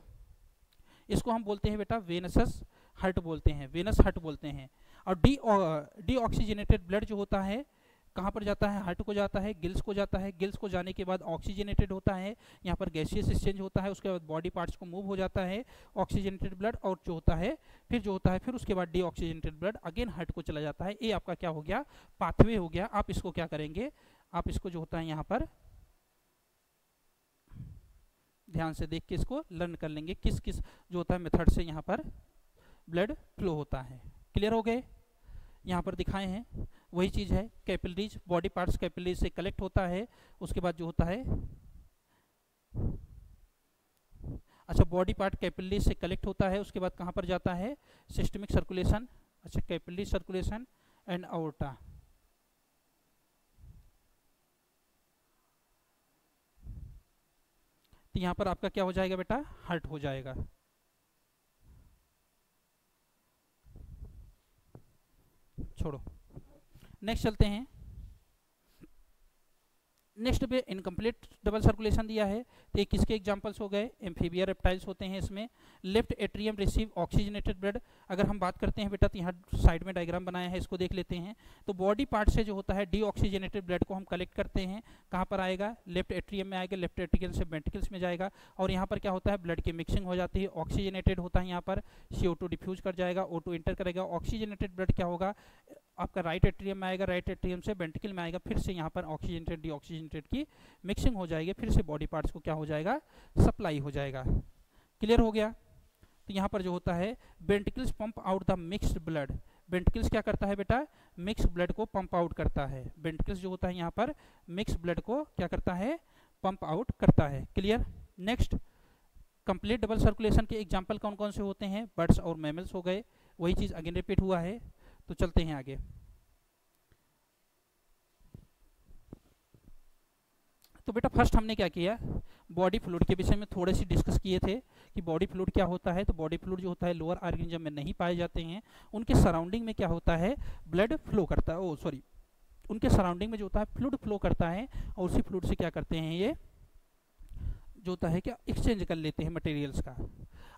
इसको हम बोलते हैं बेटा वेनसस हार्ट बोलते हैं, वेनस हार्ट बोलते हैं। और डीऑक्सीजनेटेड ब्लड जो होता है कहाँ पर जाता है, हार्ट को जाता है, गिल्स को जाता है, गिल्स को जाने के बाद ऑक्सीजनेटेड होता है, यहाँ पर गैसियस एक्सचेंज होता है, उसके बाद बॉडी पार्ट्स को मूव हो जाता है ऑक्सीजनेटेड ब्लड, और जो होता है फिर उसके बाद डीऑक्सीजनेटेड ब्लड अगेन हार्ट को चला जाता है। ये आपका क्या हो गया, पाथवे हो गया। आप इसको क्या करेंगे, आप इसको जो होता है यहाँ पर ध्यान से देख के इसको लर्न कर लेंगे, किस किस जो होता है मेथड से यहाँ पर ब्लड फ्लो होता है। क्लियर हो गए, यहाँ पर दिखाए हैं वही चीज़ है, कैपिलरीज, बॉडी पार्ट्स कैपिलरीज से कलेक्ट होता है, उसके बाद जो होता है, अच्छा बॉडी पार्ट कैपिलरीज से कलेक्ट होता है, उसके बाद कहाँ पर जाता है, सिस्टमिक सर्कुलेशन, अच्छा कैपिलरी सर्कुलेशन एंड आउर्टा। तो यहाँ पर आपका क्या हो जाएगा बेटा, हार्ट हो जाएगा। छोड़ो, नेक्स्ट चलते हैं। नेक्स्ट पे इनकम्प्लीट डबल सर्कुलेशन दिया है, तो ये किसके एग्जांपल्स हो गए, एम्फीबिया रेप्टाइल्स होते हैं इसमें। Left atrium receive oxygenated blood, अगर हम बात करते हैं बेटा तो यहाँ साइड में डायग्राम बनाया है, इसको देख लेते हैं। तो बॉडी पार्ट से जो होता है डीऑक्सीजनेटेड ब्लड को हम कलेक्ट करते हैं, कहाँ पर आएगा, लेफ्ट एट्रियम में आएगा, लेफ्ट एट्रियम से वेंट्रिकल्स में जाएगा, और यहाँ पर क्या होता है, ब्लड की मिक्सिंग हो जाती है, ऑक्सीजनेटेड होता है, यहाँ पर CO2 डिफ्यूज कर जाएगा, O2 इंटर करेगा, ऑक्सीजनेटेड ब्लड क्या होगा, आपका राइट एट्रियम में आएगा, राइट एट्रियम से वेंट्रिकल में आएगा, फिर से यहाँ पर ऑक्सीजनेटेड डीऑक्सीजनेटेड की मिक्सिंग हो जाएगी, फिर से बॉडी पार्ट्स को क्या हो जाएगा, सप्लाई हो जाएगा। क्लियर हो गया। तो यहाँ पर जो होता है ventricles pump out the mixed blood, ventricles क्या करता है बेटा, मिक्स ब्लड को पंप आउट करता है, वेंट्रिकल्स जो होता है यहाँ पर मिक्स ब्लड को क्या करता है, पंप आउट करता है। Clear. Next, complete double circulation के एग्जांपल कौन कौन से होते हैं, बर्ड्स और मैमल्स हो गए, वही चीज़ अगेन रिपीट हुआ है। तो चलते हैं आगे। तो बेटा फर्स्ट हमने क्या किया, बॉडी फ्लूइड के विषय में थोड़े से डिस्कस किए थे कि बॉडी फ्लूइड क्या होता है। तो बॉडी फ्लूइड जो होता है लोअर ऑर्गेनिज्म में नहीं पाए जाते हैं, उनके सराउंडिंग में क्या होता है, ब्लड फ्लो करता है, उनके सराउंडिंग में जो होता है फ्लूइड फ्लो करता है, और उसी फ्लूइड से क्या करते हैं ये जो होता है क्या एक्सचेंज कर लेते हैं मटेरियल्स का।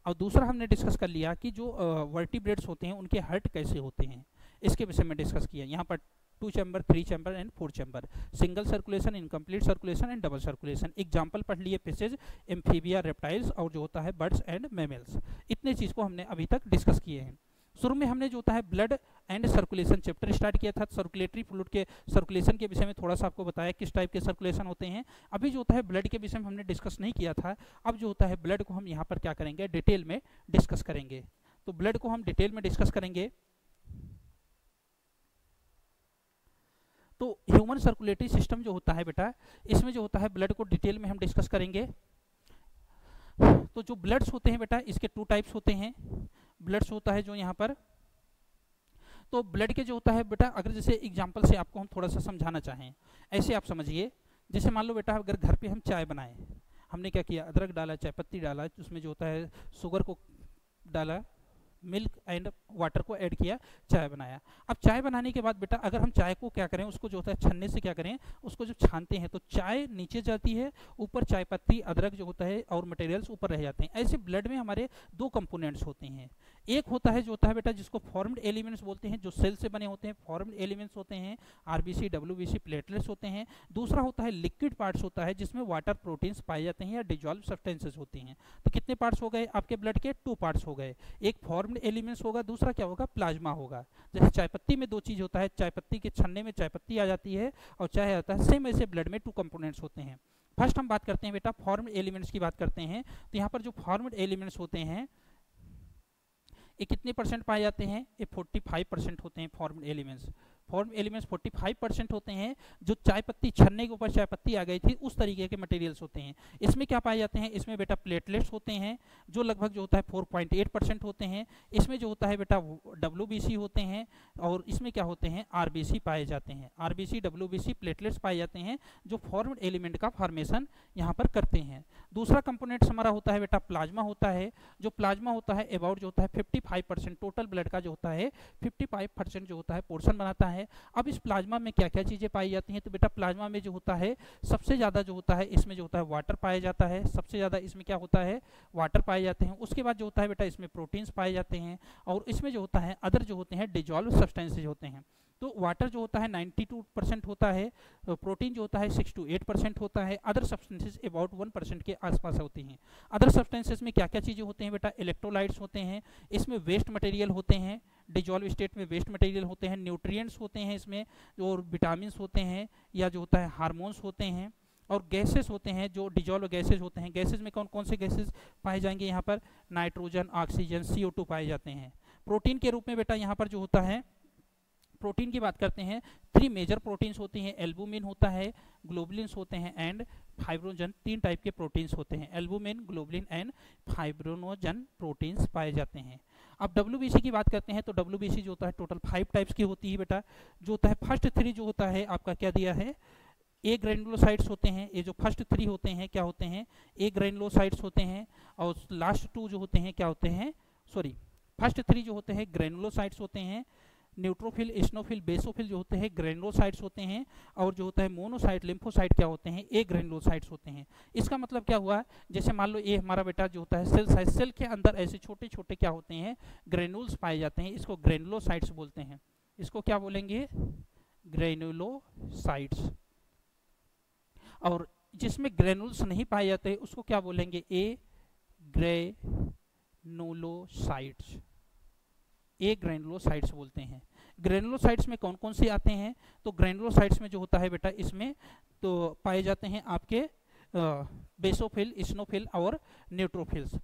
और दूसरा हमने डिस्कस कर लिया कि जो वर्टिब्रेट्स होते हैं उनके हार्ट कैसे होते हैं, इसके विषय में डिस्कस किया। यहाँ पर 2 chamber, 3 chamber and 4 chamber, single circulation, incomplete circulation and double circulation. Example पढ़ लिए फिशेज, एम्फीबिया, रेप्टाइल्स और जो होता है बर्ड्स एंड मैमल्स। इतने चीज़ को हमने अभी तक डिस्कस किए हैं। शुरू में हमने जो होता है blood and circulation chapter start किया था, सर्कुलेटरी फ्लूइड के सर्कुलेशन के विषय में थोड़ा सा आपको बताया किस टाइप के सर्कुलेशन होते हैं। अभी जो होता है ब्लड के विषय में हमने डिस्कस नहीं किया था, अब जो होता है ब्लड को हम यहाँ पर क्या करेंगे, डिटेल में डिस्कस करेंगे। तो ब्लड को हम डिटेल में डिस्कस करेंगे। तो ह्यूमन सर्कुलेटरी सिस्टम जो होता है बेटा, इसमें जो होता है ब्लड को डिटेल में हम डिस्कस करेंगे। तो जो ब्लड्स होते हैं बेटा, इसके 2 टाइप्स होते हैं। ब्लड्स होता है जो यहाँ पर, तो ब्लड के जो होता है बेटा, अगर जैसे एग्जांपल से आपको हम थोड़ा सा समझाना चाहें, ऐसे आप समझिए, जैसे मान लो बेटा अगर घर पे हम चाय बनाएं, हमने क्या किया, अदरक डाला, चाय पत्ती डाला, उसमें जो होता है शुगर को डाला, मिल्क एंड वाटर को ऐड किया, चाय बनाया। अब चाय बनाने के बाद बेटा अगर हम चाय को क्या करें, उसको जो होता है छन्ने से क्या करें, उसको जो छानते हैं तो चाय नीचे जाती है, ऊपर चाय पत्ती, अदरक जो होता है और मटेरियल्स ऊपर रह जाते हैं। ऐसे ब्लड में हमारे 2 कंपोनेंट्स होते हैं। एक होता है जो होता है बेटा जिसको फॉर्म्ड एलिमेंट्स बोलते हैं, जो सेल से बने होते हैं, फॉर्म्ड एलिमेंट्स होते हैं, आरबीसी, डब्ल्यूबीसी, प्लेटलेट्स होते हैं। दूसरा होता है लिक्विड पार्ट्स होता है, जिसमें वाटर प्रोटीन्स पाए जाते हैं या डिजॉल्व सब्सटेंसेस होती हैं। तो कितने पार्ट्स हो गए आपके ब्लड के, 2 पार्ट्स हो गए। एक फॉर्म्ड एलिमेंट्स होगा, दूसरा क्या होगा, प्लाज्मा होगा। जैसे चाय पत्ती में 2 चीज होता है, चाय पत्ती के छन्ने में चाय पत्ती आ जाती है और चाय आता है, सेम ऐसे ब्लड में 2 कंपोनेंट्स होते हैं। फर्स्ट हम बात करते हैं बेटा फॉर्म्ड एलिमेंट्स की बात करते हैं। तो यहाँ पर जो फॉर्म्ड एलिमेंट्स होते हैं ये कितने परसेंट पाए जाते हैं, ये 45% होते हैं फॉर्म्ड एलिमेंट्स। फॉर्म्ड एलिमेंट्स 45% होते हैं। जो चाय पत्ती छन्ने के ऊपर चाय पत्ती आ गई थी उस तरीके के मटेरियल्स होते हैं। इसमें क्या पाए जाते हैं, इसमें बेटा प्लेटलेट्स होते हैं जो लगभग जो होता है 4.8% होते हैं। इसमें जो होता है बेटा WBC होते हैं, और इसमें क्या होते हैं, RBC पाए जाते हैं। RBC, WBC, प्लेटलेट्स पाए जाते हैं जो फॉर्म्ड एलिमेंट का फॉर्मेशन यहाँ पर करते हैं। दूसरा कंपोनेंट हमारा होता है बेटा प्लाज्मा होता है। जो प्लाज्मा होता है अबाउट जो होता है 55% टोटल ब्लड का जो होता है 55% जो होता है पोर्शन बनाता है। अब इस प्लाज्मा में क्या क्या चीजें पाई जाती हैं, तो बेटा प्लाज्मा में जो होता है सबसे ज्यादा जो होता है इसमें जो होता है वाटर पाया जाता है, सबसे ज्यादा इसमें क्या होता है, वाटर पाए जाते हैं। उसके बाद जो होता है बेटा इसमें प्रोटीन्स पाए जाते हैं, और इसमें जो होता है अदर जो होते हैं डिजॉल्व सब्सटेंसेज होते हैं। तो वाटर जो होता है 92% होता है, प्रोटीन जो होता है 6 to 8% होता है, अदर सब्सटेंसेस अबाउट 1% के आसपास होती हैं। अदर सब्सटेंसेस में क्या क्या चीज़ें होते हैं बेटा, इलेक्ट्रोलाइट्स होते हैं, इसमें वेस्ट मटेरियल होते हैं, डिजॉल्व स्टेट में वेस्ट मटेरियल होते हैं, न्यूट्रिएंट्स होते हैं इसमें, और विटामिन होते हैं, या जो होता है हार्मोन्स होते हैं, और गैसेस होते हैं जो डिजॉल्व गैसेज होते हैं। गैसेज में कौन कौन से गैसेज पाए जाएंगे, यहाँ पर नाइट्रोजन, ऑक्सीजन, CO2 पाए जाते हैं। प्रोटीन के रूप में बेटा यहाँ पर जो होता है, प्रोटीन की बात करते हैं, 3 मेजर प्रोटीन्स होती हैं, एल्बुमिन होता है, ग्लोबुलिन्स होते हैं एंड फाइब्रोजन। 3 टाइप के प्रोटीन्स होते हैं, albumin, globulin and fibrinogen proteins पाए जाते हैं। अब WBC की बात करते हैं, तो WBC जो होता है टोटल 5 टाइप्स की होती है बेटा। जो होता है फर्स्ट 3 जो होता है आपका क्या दिया है, ए ग्रैनुलोसाइट्स होते हैं। ये जो फर्स्ट 3 होते हैं क्या होते हैं, ए ग्रैनुलोसाइट्स होते हैं, और लास्ट 2 जो होते हैं क्या होते हैं, फर्स्ट 3 जो होते हैं ग्रैनुलोसाइट्स होते हैं, न्यूट्रोफिल, इस्नोफिल, बेसोफिल जो होते हैं ग्रेनुलोसाइट्स होते हैं, और जो होता है मोनोसाइट, लिम्फोसाइट क्या होते हैं, ए ग्रेनुलोसाइट्स होते हैं। इसका मतलब क्या हुआ, जैसे मान लो ये हमारा बेटा जो होता है सेल साइज, सेल के अंदर ऐसे छोटे छोटे क्या होते हैं, ग्रेनुल्स पाए जाते हैं, इसको ग्रेनुलोसाइट्स बोलते हैं। इसको क्या बोलेंगे, ग्रेनुलोसाइट्स। और जिसमें ग्रेनुल्स नहीं पाए जाते उसको क्या बोलेंगे, ए ग्रेनुलोसाइट्स, ए ग्रेनुलोसाइट्स बोलते हैं। ग्रेनुलोसाइट्स में कौन कौन से आते हैं, तो ग्रेनुलोसाइट्स में जो होता है बेटा इसमें तो पाए जाते हैं आपके बेसोफिल, इस्नोफिल और न्यूट्रोफिल्स।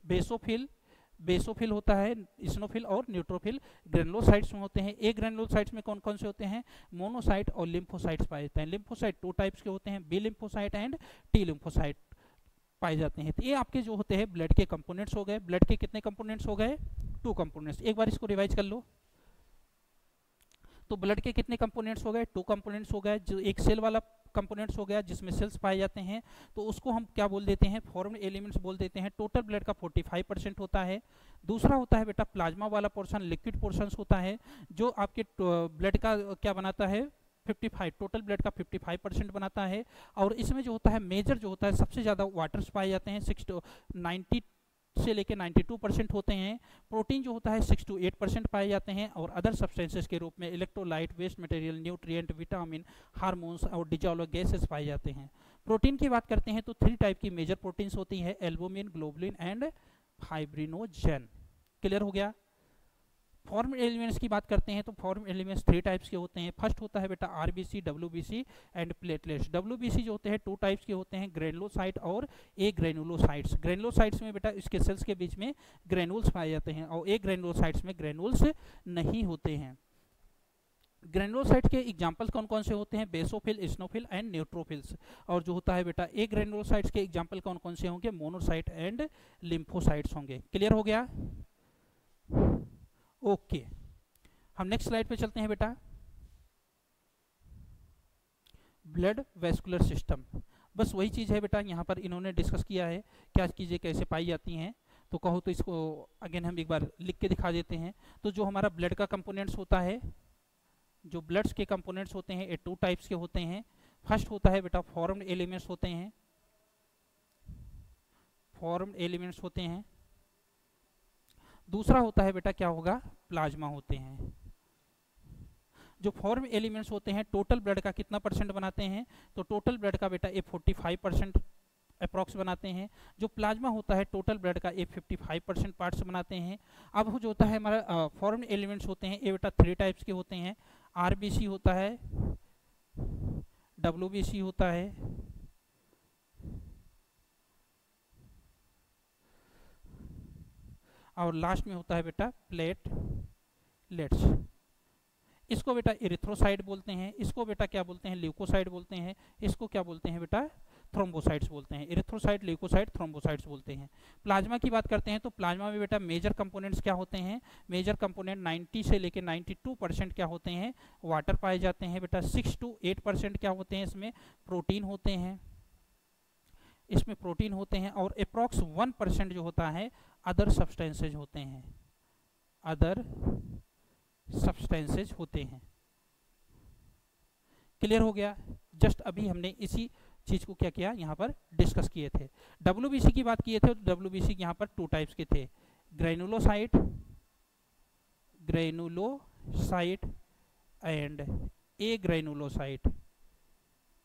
बेसोफिल होता है, इस्नोफिल और न्यूट्रोफिल ग्रेनुलोसाइट्स में होते हैं। ए ग्रेनुलोसाइट्स में कौन कौन से होते हैं, मोनोसाइट और लिम्फोसाइट्स पाए जाते हैं। लिम्फोसाइट 2 टाइप्स के होते हैं, B lymphocyte and T lymphocyte पाए जाते हैं। तो ये आपके जो होते हैं ब्लड के कंपोनेंट्स हो गए। ब्लड के कितने कंपोनेंट्स हो गए, 2 कंपोनेंट्स। एक बार इसको रिवाइज कर लो, तो ब्लड के कितने कंपोनेंट्स हो गए, 2 कंपोनेंट्स हो गए। जो एक सेल वाला कंपोनेंट्स हो गया जिसमें सेल्स पाए जाते हैं, तो उसको हम क्या बोल देते हैं, फॉर्म्ड एलिमेंट्स बोल देते हैं। टोटल ब्लड का 45% होता है। दूसरा होता है बेटा प्लाज्मा वाला पोर्शन, लिक्विड पोर्शंस होता है, जो आपके ब्लड का क्या बनाता है, 55, टोटल ब्लड का 55% बनाता है। और इसमें जो होता है मेजर जो होता है, सबसे ज़्यादा वाटर्स पाए जाते हैं, 90 से लेके 92% होते हैं। प्रोटीन जो होता है 6 to 8% पाए जाते हैं। और अदर सब्सटेंसेस के रूप में electrolyte, waste material, nutrient, vitamin, hormones और डिजॉल्व गैसेस पाए जाते हैं। प्रोटीन की बात करते हैं तो 3 टाइप की मेजर प्रोटीन्स होती हैं, albumin, globulin and fibrinogen. Clear हो गया। फॉर्म एलिमेंट्स की बात करते हैं तो फॉर्म एलिमेंट्स 3 टाइप्स के होते हैं। फर्स्ट होता है बेटा RBC, WBC and platelets. WBC जो होते हैं 2 टाइप्स के होते हैं, ग्रेनुलोसाइट और ए ग्रेनुलोसाइट्स। ग्रेनुलोसाइट्स में बेटा इसके सेल्स के बीच में ग्रेनुल्स पाए जाते हैं, और ए ग्रेनुलोसाइट्स में ग्रेनुल्स नहीं होते हैं। ग्रेनुलोसाइट के एग्जाम्पल्स कौन कौन से होते हैं, बेसोफिल, इस्नोफिल एंड न्यूट्रोफिल्स। और जो होता है बेटा ए ग्रेनुलोसाइट्स के एग्जाम्पल कौन कौन से होंगे, मोनोसाइट एंड लिम्फोसाइट्स होंगे। क्लियर हो गया। ओके हम नेक्स्ट स्लाइड पे चलते हैं बेटा। ब्लड वेस्कुलर सिस्टम, बस वही चीज़ है बेटा, यहाँ पर इन्होंने डिस्कस किया है क्या चीज़ें कैसे पाई जाती हैं। तो कहो तो इसको अगेन हम एक बार लिख के दिखा देते हैं। तो जो हमारा ब्लड का कंपोनेंट्स होता है, जो ब्लड्स के कंपोनेंट्स होते हैं ये 2 टाइप्स के होते हैं। फर्स्ट होता है बेटा फॉर्म्ड एलिमेंट्स होते हैं, फॉर्म्ड एलिमेंट्स होते हैं। दूसरा होता है बेटा क्या होगा, प्लाज्मा होते हैं। जो फॉर्म एलिमेंट्स होते हैं टोटल ब्लड का कितना परसेंट बनाते हैं, तो टोटल ब्लड का बेटा ये 45% अप्रॉक्स बनाते हैं। जो प्लाज्मा होता है टोटल ब्लड का ये 55% पार्ट्स बनाते हैं। अब जो होता है हमारा फॉर्म एलिमेंट्स होते हैं ये बेटा 3 टाइप्स के होते हैं, आरबीसी होता है, डब्ल्यूबीसी होता है, और लास्ट में होता है बेटा प्लेटलेट्स। इसको बेटा एरिथ्रोसाइट बोलते हैं, इसको बेटा क्या बोलते हैं, ल्यूकोसाइट बोलते हैं, इसको क्या बोलते हैं बेटा, थ्रोम्बोसाइट्स बोलते हैं। एरिथ्रोसाइट, ल्यूकोसाइट, थ्रोम्बोसाइट्स बोलते हैं। प्लाज्मा की बात करते हैं तो प्लाज्मा में बेटा मेजर कंपोनेंट्स क्या होते हैं, मेजर कंपोनेंट 90 से लेके 92% क्या होते हैं, वाटर पाए जाते हैं बेटा। 6 to 8% क्या होते हैं, इसमें प्रोटीन होते हैं, इसमें प्रोटीन होते हैं। और अप्रॉक्स 1% जो होता है अदर सब्सटेंसेज होते हैं, अदर सब्सटेंसेज होते हैं। क्लियर हो गया। जस्ट अभी हमने इसी चीज को क्या किया, यहाँ पर डिस्कस किए थे। डब्ल्यूबीसी की बात किए थे तो डब्ल्यूबीसी यहाँ पर 2 टाइप्स के थे, granulocyte, granulocyte and A granulocyte,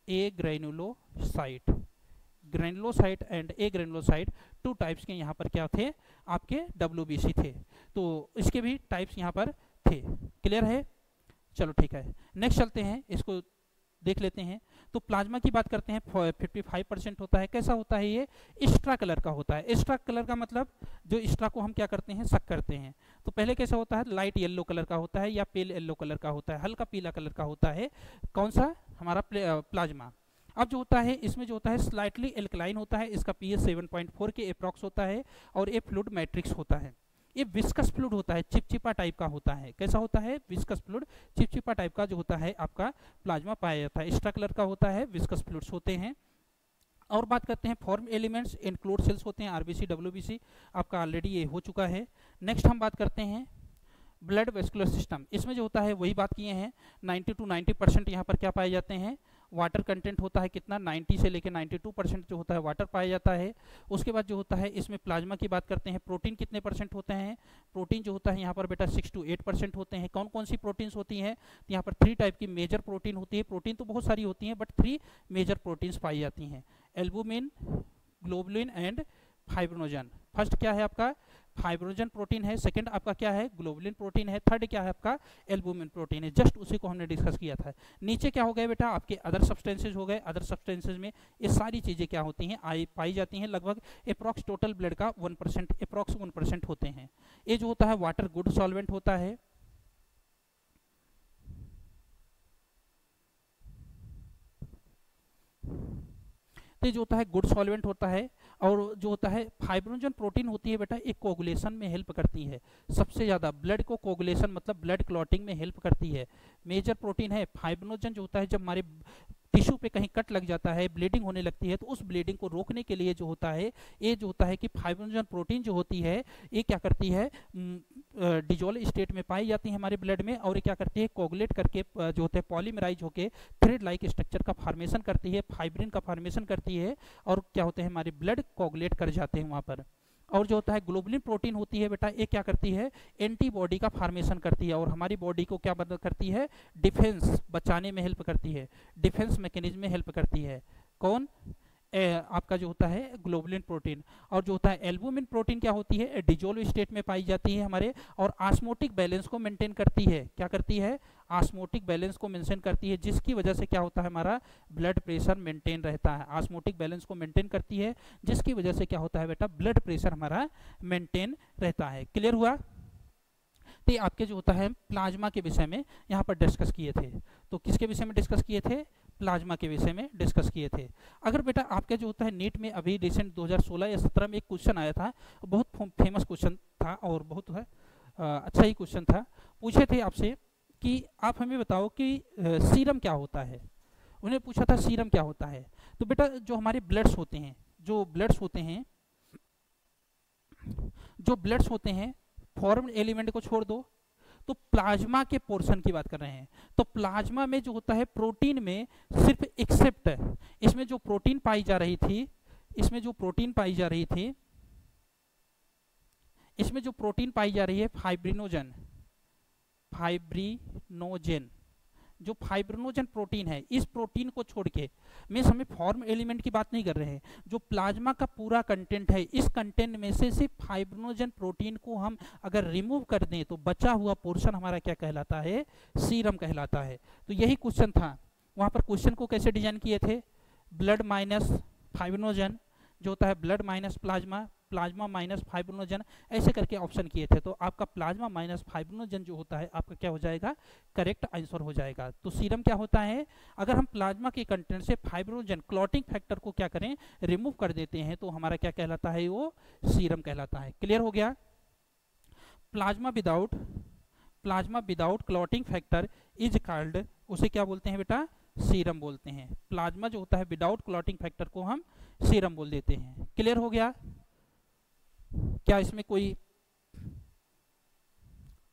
A granulocyte. Granulocyte and A granulocyte 2 types के यहाँ पर क्या थे, आपके डब्ल्यूबीसी थे। तो इसके भी टाइप्स यहाँ पर थे। क्लियर है, चलो ठीक है नेक्स्ट चलते हैं, इसको देख लेते हैं। तो प्लाज्मा की बात करते हैं, 55% होता है। कैसा होता है ये, एक्स्ट्रा कलर का होता है। एक्स्ट्रा कलर का मतलब जो एक्स्ट्रा को हम क्या करते हैं, सक करते हैं। तो पहले कैसा होता है, लाइट येलो कलर का होता है या पेल येलो कलर का होता है, हल्का पीला कलर का होता है। कौन सा, हमारा प्लाज्मा। अब जो होता है इसमें जो होता है स्लाइटली एल्कलाइन होता है, इसका पीएच 7.4 के अप्रॉक्स होता है, और ये फ्लूइड मैट्रिक्स होता है। ये विस्कस फ्लूइड होता है, चिपचिपा टाइप का होता है। कैसा होता है, विस्कस फ्लूइड, चिपचिपा टाइप का जो होता है आपका प्लाज्मा पाया जाता है। एक्स्ट्रा कलर का होता है, विस्कस फ्लूइड्स होते हैं। और बात करते हैं फॉर्म एलिमेंट्स, इंक्लूड सेल्स होते हैं, आरबीसी, डब्ल्यूबीसी आपका ऑलरेडी ये हो चुका है। नेक्स्ट हम बात करते हैं ब्लड वेस्कुलर सिस्टम, इसमें जो होता है वही बात किए हैं, 90 to 90% यहाँ पर क्या पाए जाते हैं, वाटर कंटेंट होता है कितना, 90 से लेकर 92% जो होता है वाटर पाया जाता है। उसके बाद जो होता है इसमें प्लाज्मा की बात करते हैं, प्रोटीन कितने परसेंट होते हैं, प्रोटीन जो होता है यहाँ पर बेटा 6 to 8% होते हैं। कौन कौन सी प्रोटीन्स होती हैं, तो यहाँ पर 3 टाइप की मेजर प्रोटीन होती है, प्रोटीन तो बहुत सारी होती हैं बट 3 मेजर प्रोटीन्स पाई जाती हैं, albumin, globulin and fibrinogen. First क्या है आपका, फाइब्रिनोजन प्रोटीन है, सेकंड आपका क्या है, ग्लोबुलिन प्रोटीन है, थर्ड क्या है आपका, एल्बुमिन प्रोटीन है। जस्ट उसी को हमने डिस्कस किया था। नीचे क्या हो गए बेटा, आपके अदर सब्सटेंसेज हो गए। अदर सब्सटेंसेज में ये सारी चीजें क्या होती हैं, पाई जाती हैं। लगभग अप्रॉक्स टोटल ब्लड का 1%, अप्रॉक्स 1% होते हैं। ये जो होता है वाटर गुड सॉल्वेंट होता है। तो जो होता है गुड सॉल्वेंट होता है। और जो होता है फाइब्रिनोजन प्रोटीन होती है बेटा, एक कोगुलेशन में हेल्प करती है सबसे ज़्यादा, ब्लड को कोगुलेशन मतलब ब्लड क्लॉटिंग में हेल्प करती है। मेजर प्रोटीन है फाइब्रिनोजन, जो होता है जब हमारे टिश्यू पे कहीं कट लग जाता है, ब्लीडिंग होने लगती है, तो उस ब्लीडिंग को रोकने के लिए जो होता है, ये जो होता है कि फाइब्रिनोजन प्रोटीन जो होती है ये क्या करती है, डिजोल्व स्टेट में पाई जाती है हमारे ब्लड में, और ये क्या करती है, कोगुलेट करके जो होते हैं पॉलीमराइज होके थ्रेड लाइक स्ट्रक्चर का फॉर्मेशन करती है, फाइब्रिन का फॉर्मेशन करती है, और क्या होते हैं हमारे ब्लड कोगुलेट कर जाते हैं वहाँ पर। और जो होता है ग्लोबुलिन प्रोटीन होती है बेटा, ये क्या करती है, एंटीबॉडी का फॉर्मेशन करती है, और हमारी बॉडी को क्या मदद करती है, डिफेंस बचाने में हेल्प करती है, डिफेंस मैकेनिज्म में हेल्प करती है। कौन, आपका जो होता है ग्लोबुलिन प्रोटीन। और जो होता है एल्बुमिन प्रोटीन क्या होती है, डिजोल्व स्टेट में पाई जाती है हमारे, और ऑस्मोटिक बैलेंस को मेंटेन करती है। क्या करती है, ऑस्मोटिक बैलेंस को मेंटेन करती है, जिसकी वजह से क्या होता है हमारा ब्लड प्रेशर मेंटेन रहता है। ऑस्मोटिक बैलेंस को मेंटेन करती है, जिसकी वजह से क्या होता है बेटा, ब्लड प्रेशर हमारा मेंटेन रहता है। क्लियर हुआ। तो ये आपके जो होता है प्लाज्मा के विषय में यहाँ पर डिस्कस किए थे। तो किसके विषय में डिस्कस किए थे, प्लाज्मा के विषय में डिस्कस किए थे। अगर बेटा आपके जो होता है नीट में अभी रिसेंट 2016 या 17 में एक क्वेश्चन आया था, बहुत फेमस क्वेश्चन था और बहुत है अच्छा ही क्वेश्चन था। पूछे थे आपसे कि आप हमें बताओ कि सीरम क्या होता है। उन्हें पूछा था सीरम क्या होता है। तो बेटा जो हमारे ब्लड्स होते हैं, जो ब्लड्स होते हैं फॉर्म्ड एलिमेंट को छोड़ दो, तो प्लाज्मा के पोर्शन की बात कर रहे हैं। तो प्लाज्मा में जो होता है प्रोटीन में सिर्फ एक्सेप्ट इसमें जो प्रोटीन पाई जा रही थी, इसमें जो प्रोटीन पाई जा रही है फाइब्रिनोजन, जो फाइब्रिनोजन प्रोटीन है, इस प्रोटीन को छोड़ के मीन्स हमें फॉर्म एलिमेंट की बात नहीं कर रहे हैं, जो प्लाज्मा का पूरा कंटेंट है, इस कंटेंट में से सिर्फ फाइब्रिनोजन प्रोटीन को हम अगर रिमूव कर दें तो बचा हुआ पोर्शन हमारा क्या कहलाता है, सीरम कहलाता है। तो यही क्वेश्चन था। वहाँ पर क्वेश्चन को कैसे डिजाइन किए थे, ब्लड माइनस फाइब्रिनोजन, जो होता है blood minus plasma, plasma minus fibrinogen, ऐसे करके ऑप्शन किए थे। तो आपका प्लाज्मा माइनस फाइब्रिनोजन जो होता है आपका क्या हो जाएगा, करेक्ट आंसर हो जाएगा। तो सीरम क्या होता है, अगर हम प्लाज्मा के कंटेंट से फाइब्रिनोजन क्लॉटिंग फैक्टर को क्या करें, रिमूव कर देते हैं, तो हमारा क्या कहलाता है, वो सीरम कहलाता है। क्लियर हो गया। Plasma without clotting factor is called, उसे क्या बोलते हैं बेटा, सीरम बोलते हैं। प्लाज्मा जो होता है विदाउट क्लॉटिंग फैक्टर को हम सीरम बोल देते हैं। क्लियर हो गया। क्या इसमें कोई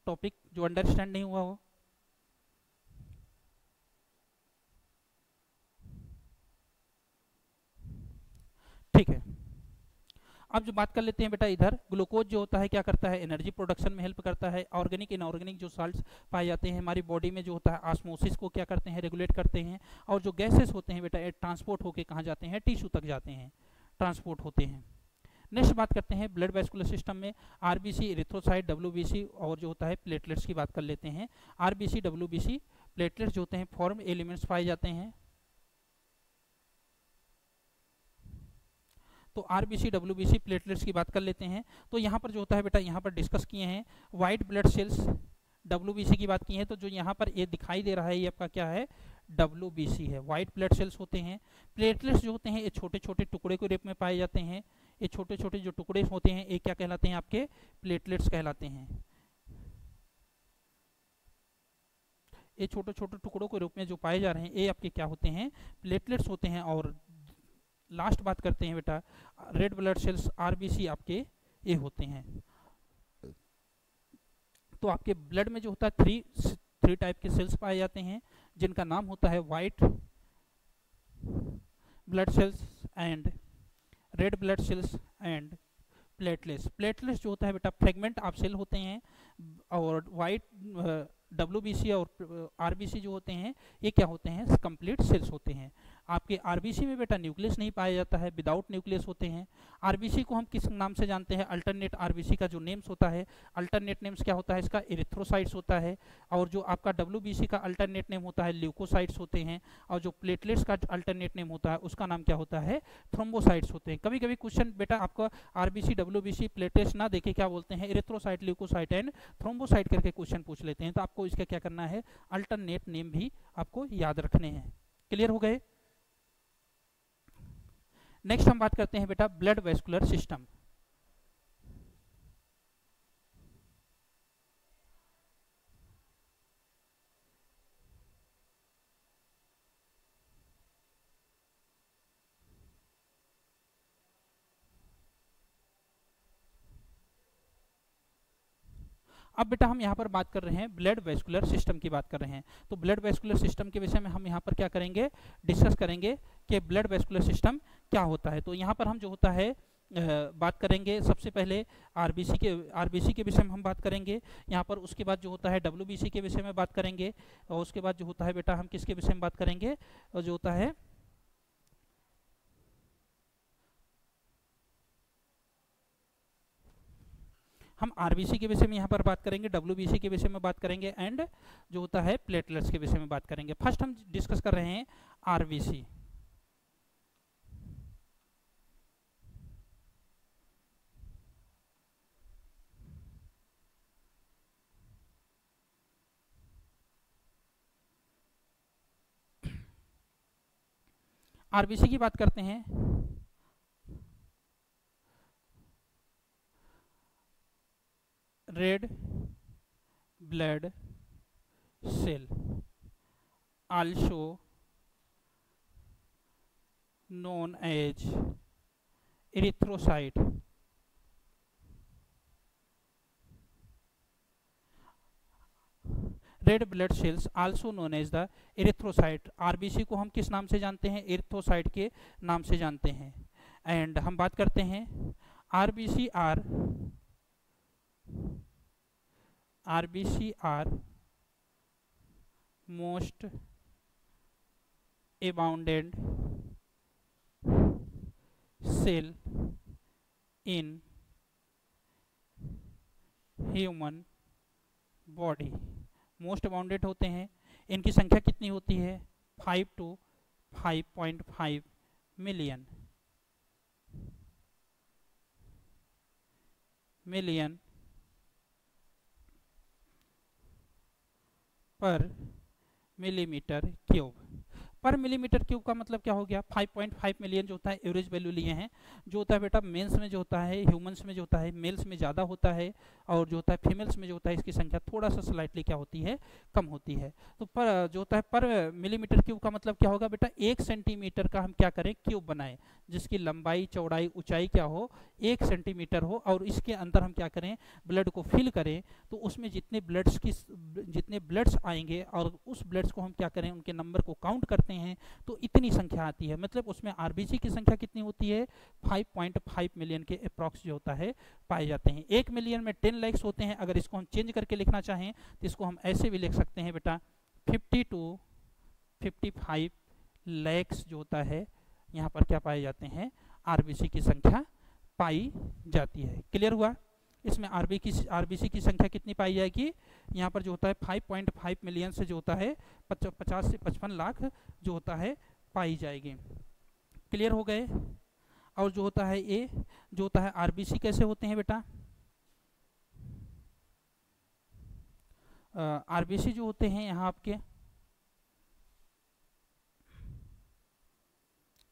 टॉपिक जो अंडरस्टैंड नहीं हुआ हो। ठीक है, अब जो बात कर लेते हैं बेटा, इधर ग्लूकोज जो होता है क्या करता है, एनर्जी प्रोडक्शन में हेल्प करता है। ऑर्गेनिक इनऑर्गेनिक जो साल्ट्स पाए जाते हैं हमारी बॉडी में, जो होता है ऑस्मोसिस को क्या करते हैं, रेगुलेट करते हैं। और जो गैसेस होते हैं बेटा, ये ट्रांसपोर्ट होके कहाँ जाते हैं, टिश्यू तक जाते हैं, ट्रांसपोर्ट होते हैं। नेक्स्ट बात करते हैं ब्लड वेस्कुलर सिस्टम में आरबीसी, इरिथ्रोसाइट, डब्ल्यूबीसी और जो होता है प्लेटलेट्स की बात कर लेते हैं। आरबीसी, डब्ल्यूबीसी, प्लेटलेट्स जो होते हैं फॉर्म एलिमेंट्स पाए जाते हैं। तो आरबीसी, डब्ल्यूबीसी, प्लेटलेट्स की बात कर लेते हैं। तो यहाँ पर जो होता है बेटा, यहाँ पर डिस्कस किए हैं वाइट ब्लड सेल्स, डब्ल्यूबीसी की बात की है। तो जो यहाँ पर ये दिखाई दे रहा है, ये आपका क्या है, डब्ल्यूबीसी है, व्हाइट ब्लड सेल्स होते हैं। प्लेटलेट्स जो होते हैं ये छोटे छोटे टुकड़े के रूप में पाए जाते हैं। ये छोटे छोटे जो टुकड़े होते हैं ये क्या कहलाते हैं, आपके प्लेटलेट्स कहलाते हैं। ये छोटे छोटे टुकड़ों के रूप में जो पाए जा रहे हैं ये आपके क्या होते हैं, प्लेटलेट्स होते हैं। और लास्ट बात करते हैं बेटा, रेड ब्लड सेल्स आरबीसी आपके ये होते हैं। तो आपके ब्लड में जो होता है थ्री टाइप के सेल्स पाए जाते हैं, जिनका नाम होता है white blood cells and red blood sales and platelets. Platelets जो होता है बेटा फ्रेगमेंट ऑफ सेल होते हैं, और वाइट WBC और RBC जो होते हैं ये क्या होते हैं, कंप्लीट सेल्स होते हैं। आपके RBC में बेटा न्यूक्लियस नहीं पाया जाता है, विदाउट न्यूक्लियस होते हैं। RBC को हम किस नाम से जानते हैं, अल्टरनेट RBC का जो नेम्स होता है, अल्टरनेट नेम्स क्या होता है इसका, इरिथ्रोसाइट्स होता है। और जो आपका WBC का अल्टरनेट नेम होता है ल्यूकोसाइट्स होते हैं। और जो प्लेटलेट्स का अल्टरनेट नेम होता है उसका नाम क्या होता है, थ्रोम्बोसाइट्स होते हैं। कभी कभी क्वेश्चन बेटा आपका RBC WBC प्लेटलेट्स ना देखे क्या बोलते हैं, इरिथ्रोसाइट ल्यूकोसाइट एंड थ्रोम्बोसाइट करके क्वेश्चन पूछ लेते हैं। तो आपको इसका क्या करना है, अल्टरनेट नेम भी आपको याद रखने हैं। क्लियर हो गए। नेक्स्ट हम बात करते हैं बेटा ब्लड वेस्कुलर सिस्टम। अब बेटा हम यहाँ पर बात कर रहे हैं ब्लड वेस्कुलर सिस्टम की बात कर रहे हैं। तो ब्लड वेस्कुलर सिस्टम के विषय में हम यहाँ पर क्या करेंगे, डिस्कस करेंगे कि ब्लड वेस्कुलर सिस्टम क्या होता है। तो यहाँ पर हम जो होता है बात करेंगे सबसे पहले आरबीसी के विषय में हम बात करेंगे यहाँ पर। उसके बाद जो होता है WBC के विषय में बात करेंगे। और उसके बाद जो होता है बेटा हम किसके विषय में बात करेंगे, और जो होता है हम RBC के विषय में यहाँ पर बात करेंगे, WBC के विषय में बात करेंगे एंड जो होता है प्लेटलेट्स के विषय में बात करेंगे। फर्स्ट हम डिस्कस कर रहे हैं RBC। RBC की बात करते हैं। Red blood cell also known as erythrocyte। Red blood cells also known as the erythrocyte. RBC को हम किस नाम से जानते हैं, एरिथ्रोसाइट के नाम से जानते हैं। एंड हम बात करते हैं RBC are most abundant cell in human body. Most abounded होते हैं, इनकी संख्या कितनी होती है, 5 to 5.5 मिलियन पर मिलीमीटर क्यूब। पर मिलीमीटर क्यूब का मतलब क्या हो गया, 5.5 मिलियन जो होता है एवरेज वैल्यू लिए हैं। जो होता है बेटा मेंस में जो होता है, ह्यूमंस में जो होता है, मेल्स में ज़्यादा होता है, और जो होता है फीमेल्स में जो होता है इसकी संख्या थोड़ा सा स्लाइटली क्या होती है, कम होती है। तो पर जो होता है पर मिलीमीटर क्यूब का मतलब क्या होगा बेटा, 1 सेंटीमीटर का हम क्या करें, क्यूब बनाएं जिसकी लंबाई चौड़ाई ऊंचाई क्या हो, 1 सेंटीमीटर हो, और इसके अंदर हम क्या करें, ब्लड को फिल करें। तो उसमें जितने ब्लड्स आएंगे और उस ब्लड्स को हम क्या करें, उनके नंबर को काउंट करते हैं तो इतनी संख्या आती है। मतलब उसमें RBC की संख्या कितनी होती है, 5.5 मिलियन के अप्रॉक्स जो होता है पाए जाते हैं। 1 मिलियन में 10 लाख होते हैं। अगर इसको हम चेंज करके लिखना चाहें तो इसको हम ऐसे भी लिख सकते हैं बेटा, 50 to 55 लाख जो होता है यहाँ पर क्या पाए जाते हैं, RBC की संख्या पाई जाती है। क्लियर हुआ। इसमें RBC की संख्या कितनी पाई जाएगी, यहाँ पर जो होता है 5.5 मिलियन से जो होता है 50 से 55 लाख जो होता है पाई जाएगी। क्लियर हो गए। और जो होता है ये जो होता है RBC कैसे होते हैं बेटा, RBC जो होते हैं यहाँ आपके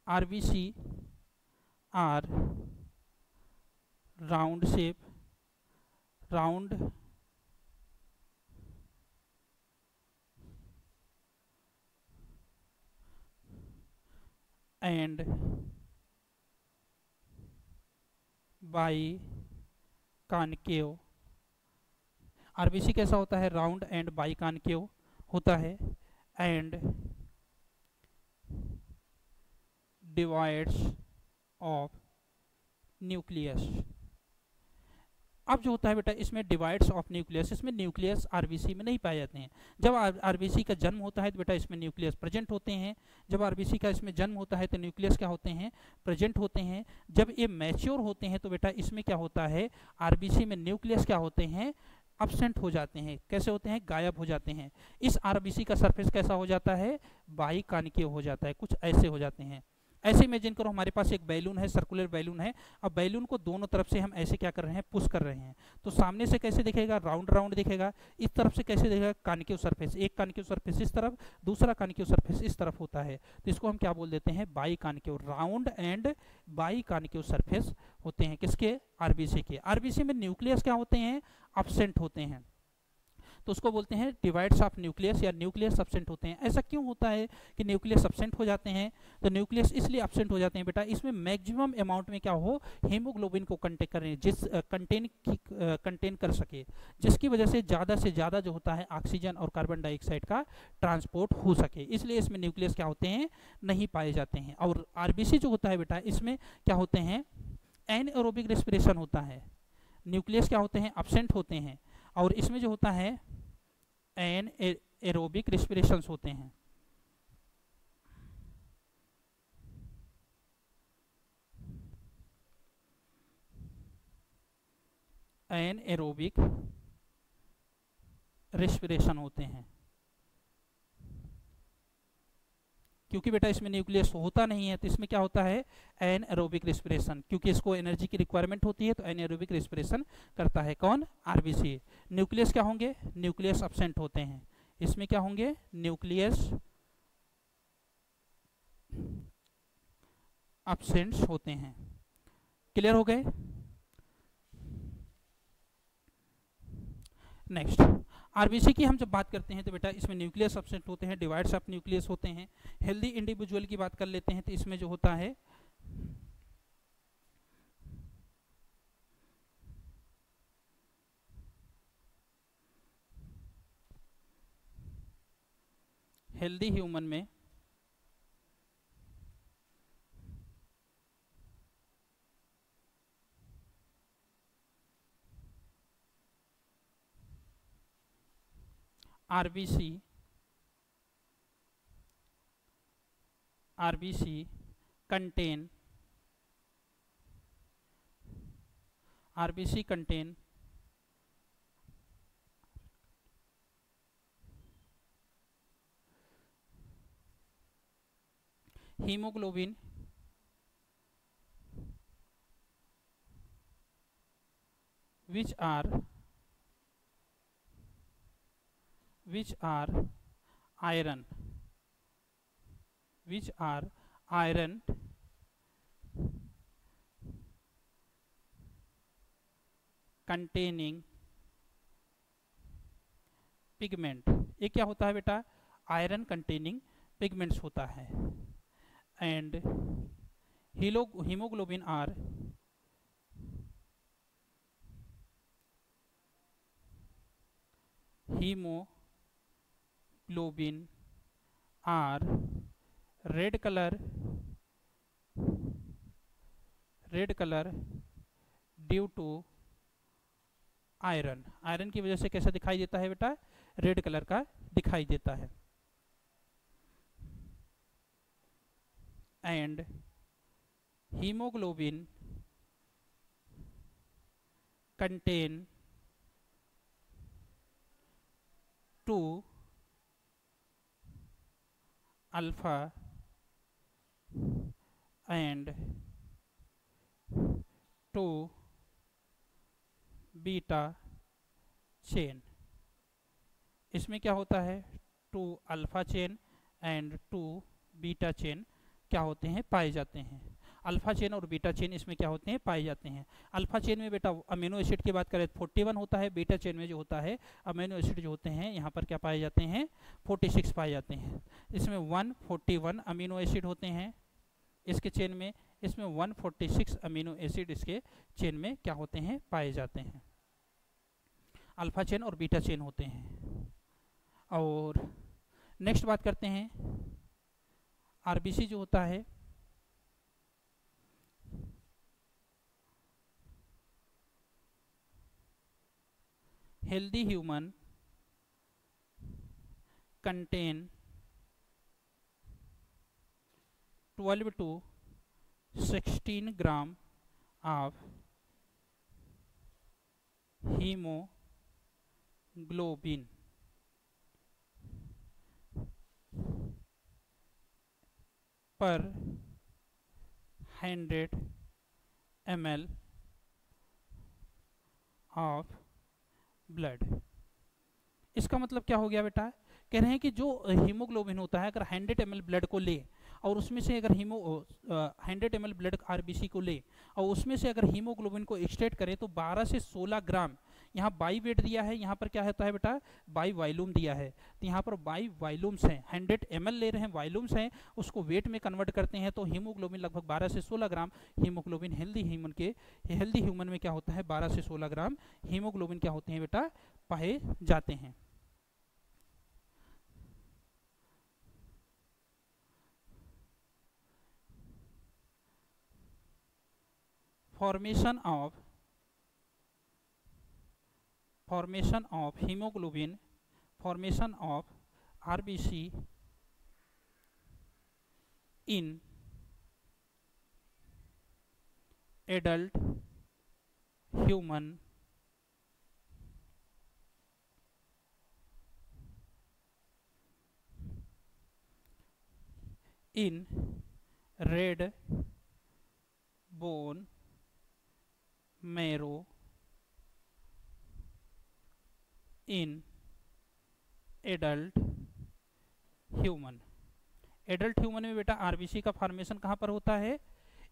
RBC are round shape, round and biconcave. RBC कैसा होता है, राउंड एंड बाइकॉन्केव होता है एंड डिवाइड्स ऑफ न्यूक्लियस। अब जो होता है बेटा इसमें डिवाइड्स ऑफ न्यूक्लियस, इसमें न्यूक्लियस आरबीसी में नहीं पाए जाते हैं। जब आरबीसी का जन्म होता है तो बेटा इसमें न्यूक्लियस प्रेजेंट होते हैं। जब आरबीसी का इसमें जन्म होता है तो न्यूक्लियस क्या होते हैं, प्रेजेंट होते हैं। जब ये मैच्योर होते हैं तो बेटा इसमें क्या होता है, आरबीसी में न्यूक्लियस क्या होते हैं, अब्सेंट हो जाते हैं। कैसे होते हैं, गायब हो जाते हैं। इस आरबीसी का सरफेस कैसा हो जाता है, बाइकॉन्केव हो जाता है, कुछ ऐसे हो जाते हैं। ऐसे इमेजिन करो हमारे पास एक बैलून है, सर्कुलर बैलून है। अब बैलून को दोनों तरफ से हम ऐसे क्या कर रहे हैं, पुश कर रहे हैं। तो सामने से कैसे दिखेगा, राउंड राउंड दिखेगा। इस तरफ से कैसे दिखेगा, कॉन्केव सरफेस। एक कॉन्केव सरफेस इस तरफ, दूसरा कॉन्केव सरफेस इस तरफ होता है। तो इसको हम क्या बोल देते हैं, बाइकॉन्केव। राउंड एंड बाइकॉन्केव सरफेस होते हैं किसके, आरबीसी के। आरबीसी में न्यूक्लियस क्या होते हैं, अब्सेंट होते हैं। तो उसको बोलते हैं डिवाइड्स ऑफ न्यूक्लियस या न्यूक्लियस अब्सेंट होते हैं। ऐसा क्यों होता है कि न्यूक्लियस अब्सेंट हो जाते हैं, तो न्यूक्लियस इसलिए अब्सेंट हो जाते हैं बेटा, इसमें मैक्सिमम अमाउंट में क्या हो, हीमोग्लोबिन को कंटेन करें, कंटेन कर सके, जिसकी वजह से ज़्यादा जो होता है ऑक्सीजन और कार्बन डाइऑक्साइड का ट्रांसपोर्ट हो सके। इसलिए इसमें न्यूक्लियस क्या होते हैं, नहीं पाए जाते हैं। और आरबीसी जो होता है बेटा इसमें क्या होते हैं, एनएरोबिक रेस्पिरेशन होता है। न्यूक्लियस क्या होते हैं, अब्सेंट होते हैं। और इसमें जो होता है एनएरोबिक रेस्पिरेशंस होते हैं। एनएरोबिक रेस्पिरेशन होते हैं क्योंकि बेटा इसमें न्यूक्लियस होता नहीं है, तो इसमें क्या होता है, एनएरोबिक रेस्पिरेशन। क्योंकि इसको एनर्जी की रिक्वायरमेंट होती है तो एनएरोबिक रेस्पिरेशन करता है कौन, आरबीसी। न्यूक्लियस क्या होंगे, न्यूक्लियस अब्सेंट होते हैं। इसमें क्या होंगे, न्यूक्लियस अब्सेंट्स होते हैं। क्लियर हो गए। नेक्स्ट, आरबीसी की हम जब बात करते हैं तो बेटा इसमें न्यूक्लियस अब्सेंट होते हैं, डिवाइड्स ऑफ न्यूक्लियस होते हैं। हेल्दी इंडिविजुअल की बात कर लेते हैं तो इसमें जो होता है हेल्दी ह्यूमन में RBC contain haemoglobin which are iron containing pigment. ये क्या होता है बेटा, आयरन कंटेनिंग पिगमेंट्स होता है। And haemoglobin are red colour due to iron की वजह से कैसा दिखाई देता है बेटा, रेड कलर का दिखाई देता है। And haemoglobin contain 2 alpha and 2 beta chain. इसमें क्या होता है, 2 alpha chain and 2 beta chain क्या होते हैं, पाए जाते हैं। अल्फा चेन और बीटा चेन इसमें क्या होते हैं, पाए जाते हैं। अल्फा चेन में बेटा अमीनो एसिड की बात करें 41 होता है, बीटा चेन में जो होता है अमीनो एसिड जो होते हैं यहाँ पर क्या पाए जाते हैं, 46 पाए जाते हैं। इसमें 141 अमीनो एसिड होते हैं इसके चेन में, इसमें 146 अमीनो एसिड इसके चेन में क्या होते हैं, पाए जाते हैं। अल्फा चेन और बीटा चेन होते हैं। और नेक्स्ट बात करते हैं, आरबीसी जो होता है healthy human contain 12 to 16 gram of hemoglobin per 100 ml of blood. इसका मतलब क्या हो गया बेटा, कह रहे हैं कि जो हीमोग्लोबिन होता है, अगर 100 ml ब्लड को ले और उसमें से अगर 100 ml ब्लड आरबीसी को ले और उसमें से अगर हीमोग्लोबिन को एक्सट्रैक्ट करें तो 12 से 16 ग्राम, यहाँ बाई वेट दिया है, यहाँ पर क्या होता है बेटा, बाई वाइलूम दिया है, तो यहाँ पर बाई वाइलूम्स हैं, 100 ml ले रहे हैं, वाइलूम्स हैं, उसको वेट में कन्वर्ट करते हैं तो हीमोग्लोबिन लगभग 12 से 16 ग्राम हीमोग्लोबिन हेल्दी ह्यूमन में क्या होता है, 12 से 16 ग्राम हीमोग्लोबिन क्या होते हैं बेटा, पाए जाते हैं। formation of hemoglobin, formation of RBC in adult human in red bone marrow in adult human. Adult human में बेटा आरबीसी का फॉर्मेशन कहाँ पर होता है,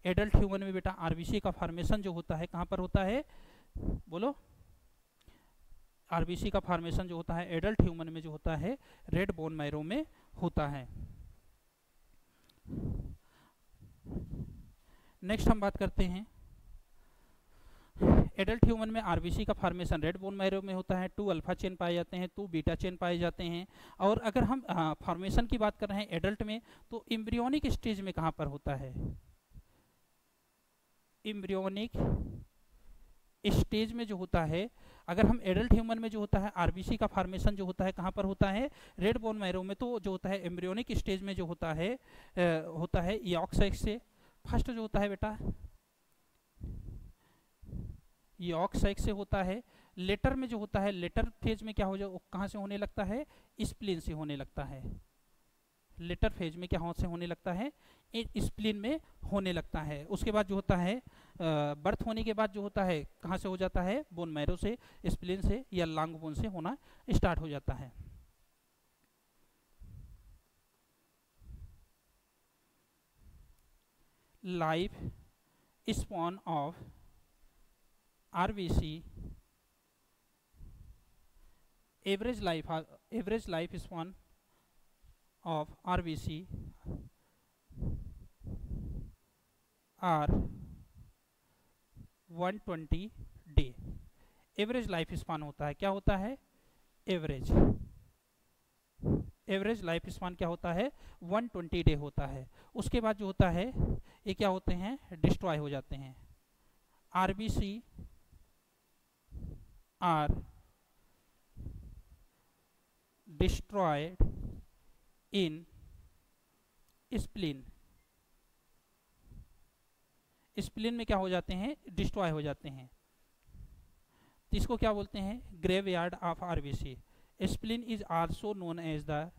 एडल्ट ह्यूमन में बेटा आरबीसी का फॉर्मेशन जो होता है कहाँ पर होता है, बोलो, आरबीसी का फॉर्मेशन जो होता है एडल्ट ह्यूमन में जो होता है रेड बोन मैरो में होता है। नेक्स्ट हम बात करते हैं, एडल्ट ह्यूमन में आरबीसी का फॉर्मेशन रेड बोन मैरो में होता है, 2 अल्फा चेन पाए जाते हैं, 2 बीटा चेन पाए जाते हैं। और अगर हम फॉर्मेशन की बात कर रहे हैं एडल्ट में, तो एम्ब्रियोनिक स्टेज में कहाँ पर होता है, एम्ब्रियोनिक स्टेज में जो होता है, अगर हम एडल्ट ह्यूमन में जो होता है आरबीसी का फॉर्मेशन जो होता है कहाँ पर होता है, रेड बोन मैरो में, तो जो होता है एम्ब्रियोनिक स्टेज में जो होता है यॉर्क साइक से। फर्स्ट जो होता है बेटा यॉर्क साइक से होता है, लेटर में जो होता है, लेटर फेज में क्या हो जाए, कहाँ से होने लगता है, स्प्लीन से होने लगता है। लेटर फेज में क्या से होने लगता है, स्प्लीन में होने लगता है। उसके बाद जो होता है बर्थ होने के बाद जो होता है कहाँ से हो जाता है, बोन मैरो से, स्प्लीन से या लॉन्ग बोन से होना स्टार्ट हो जाता है। Life spawn of RBC, average life span of RBC are 120 day. Average life span होता है, क्या होता है, एवरेज लाइफ स्पान क्या होता है, 120 डे होता है। उसके बाद जो होता है ये क्या होते हैं, डिस्ट्रॉय हो जाते हैं। RBC are destroyed in spleen, spleen में क्या हो जाते हैं, डिस्ट्रॉय हो जाते हैं। तो इसको क्या बोलते हैं, graveyard of RBC. Spleen is also known as the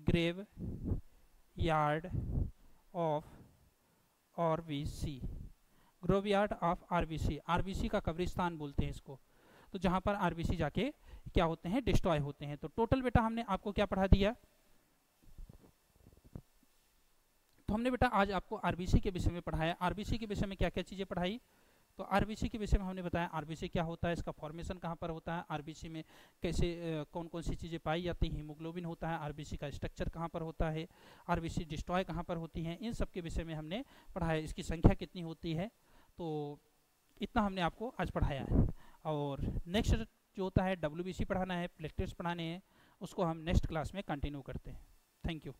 graveyard of RBC, graveyard of RBC, RBC का कब्रिस्तान बोलते हैं इसको। तो जहां पर आरबीसी जाके क्या होते हैं, डिस्ट्रॉय होते हैं। तो टोटल बेटा हमने आपको क्या पढ़ा दिया, तो हमने बेटा आज आपको आरबीसी के विषय में पढ़ाया। आरबीसी के विषय में क्या क्या चीजें पढ़ाई, तो आरबीसी के विषय में हमने बताया आरबीसी क्या होता है, इसका फॉर्मेशन कहाँ पर होता है, आरबीसी में कैसे कौन कौन सी चीज़ें पाई जाती हैं, हीमोग्लोबिन होता है, आरबीसी का स्ट्रक्चर कहाँ पर होता है, आरबीसी डिस्ट्रॉय कहाँ पर होती हैं, इन सब के विषय में हमने पढ़ाया। इसकी संख्या कितनी होती है, तो इतना हमने आपको आज पढ़ाया है। और नेक्स्ट जो होता है WBC पढ़ाना है, प्रैक्टिस पढ़ाने हैं, उसको हम नेक्स्ट क्लास में कंटिन्यू करते हैं। Thank you.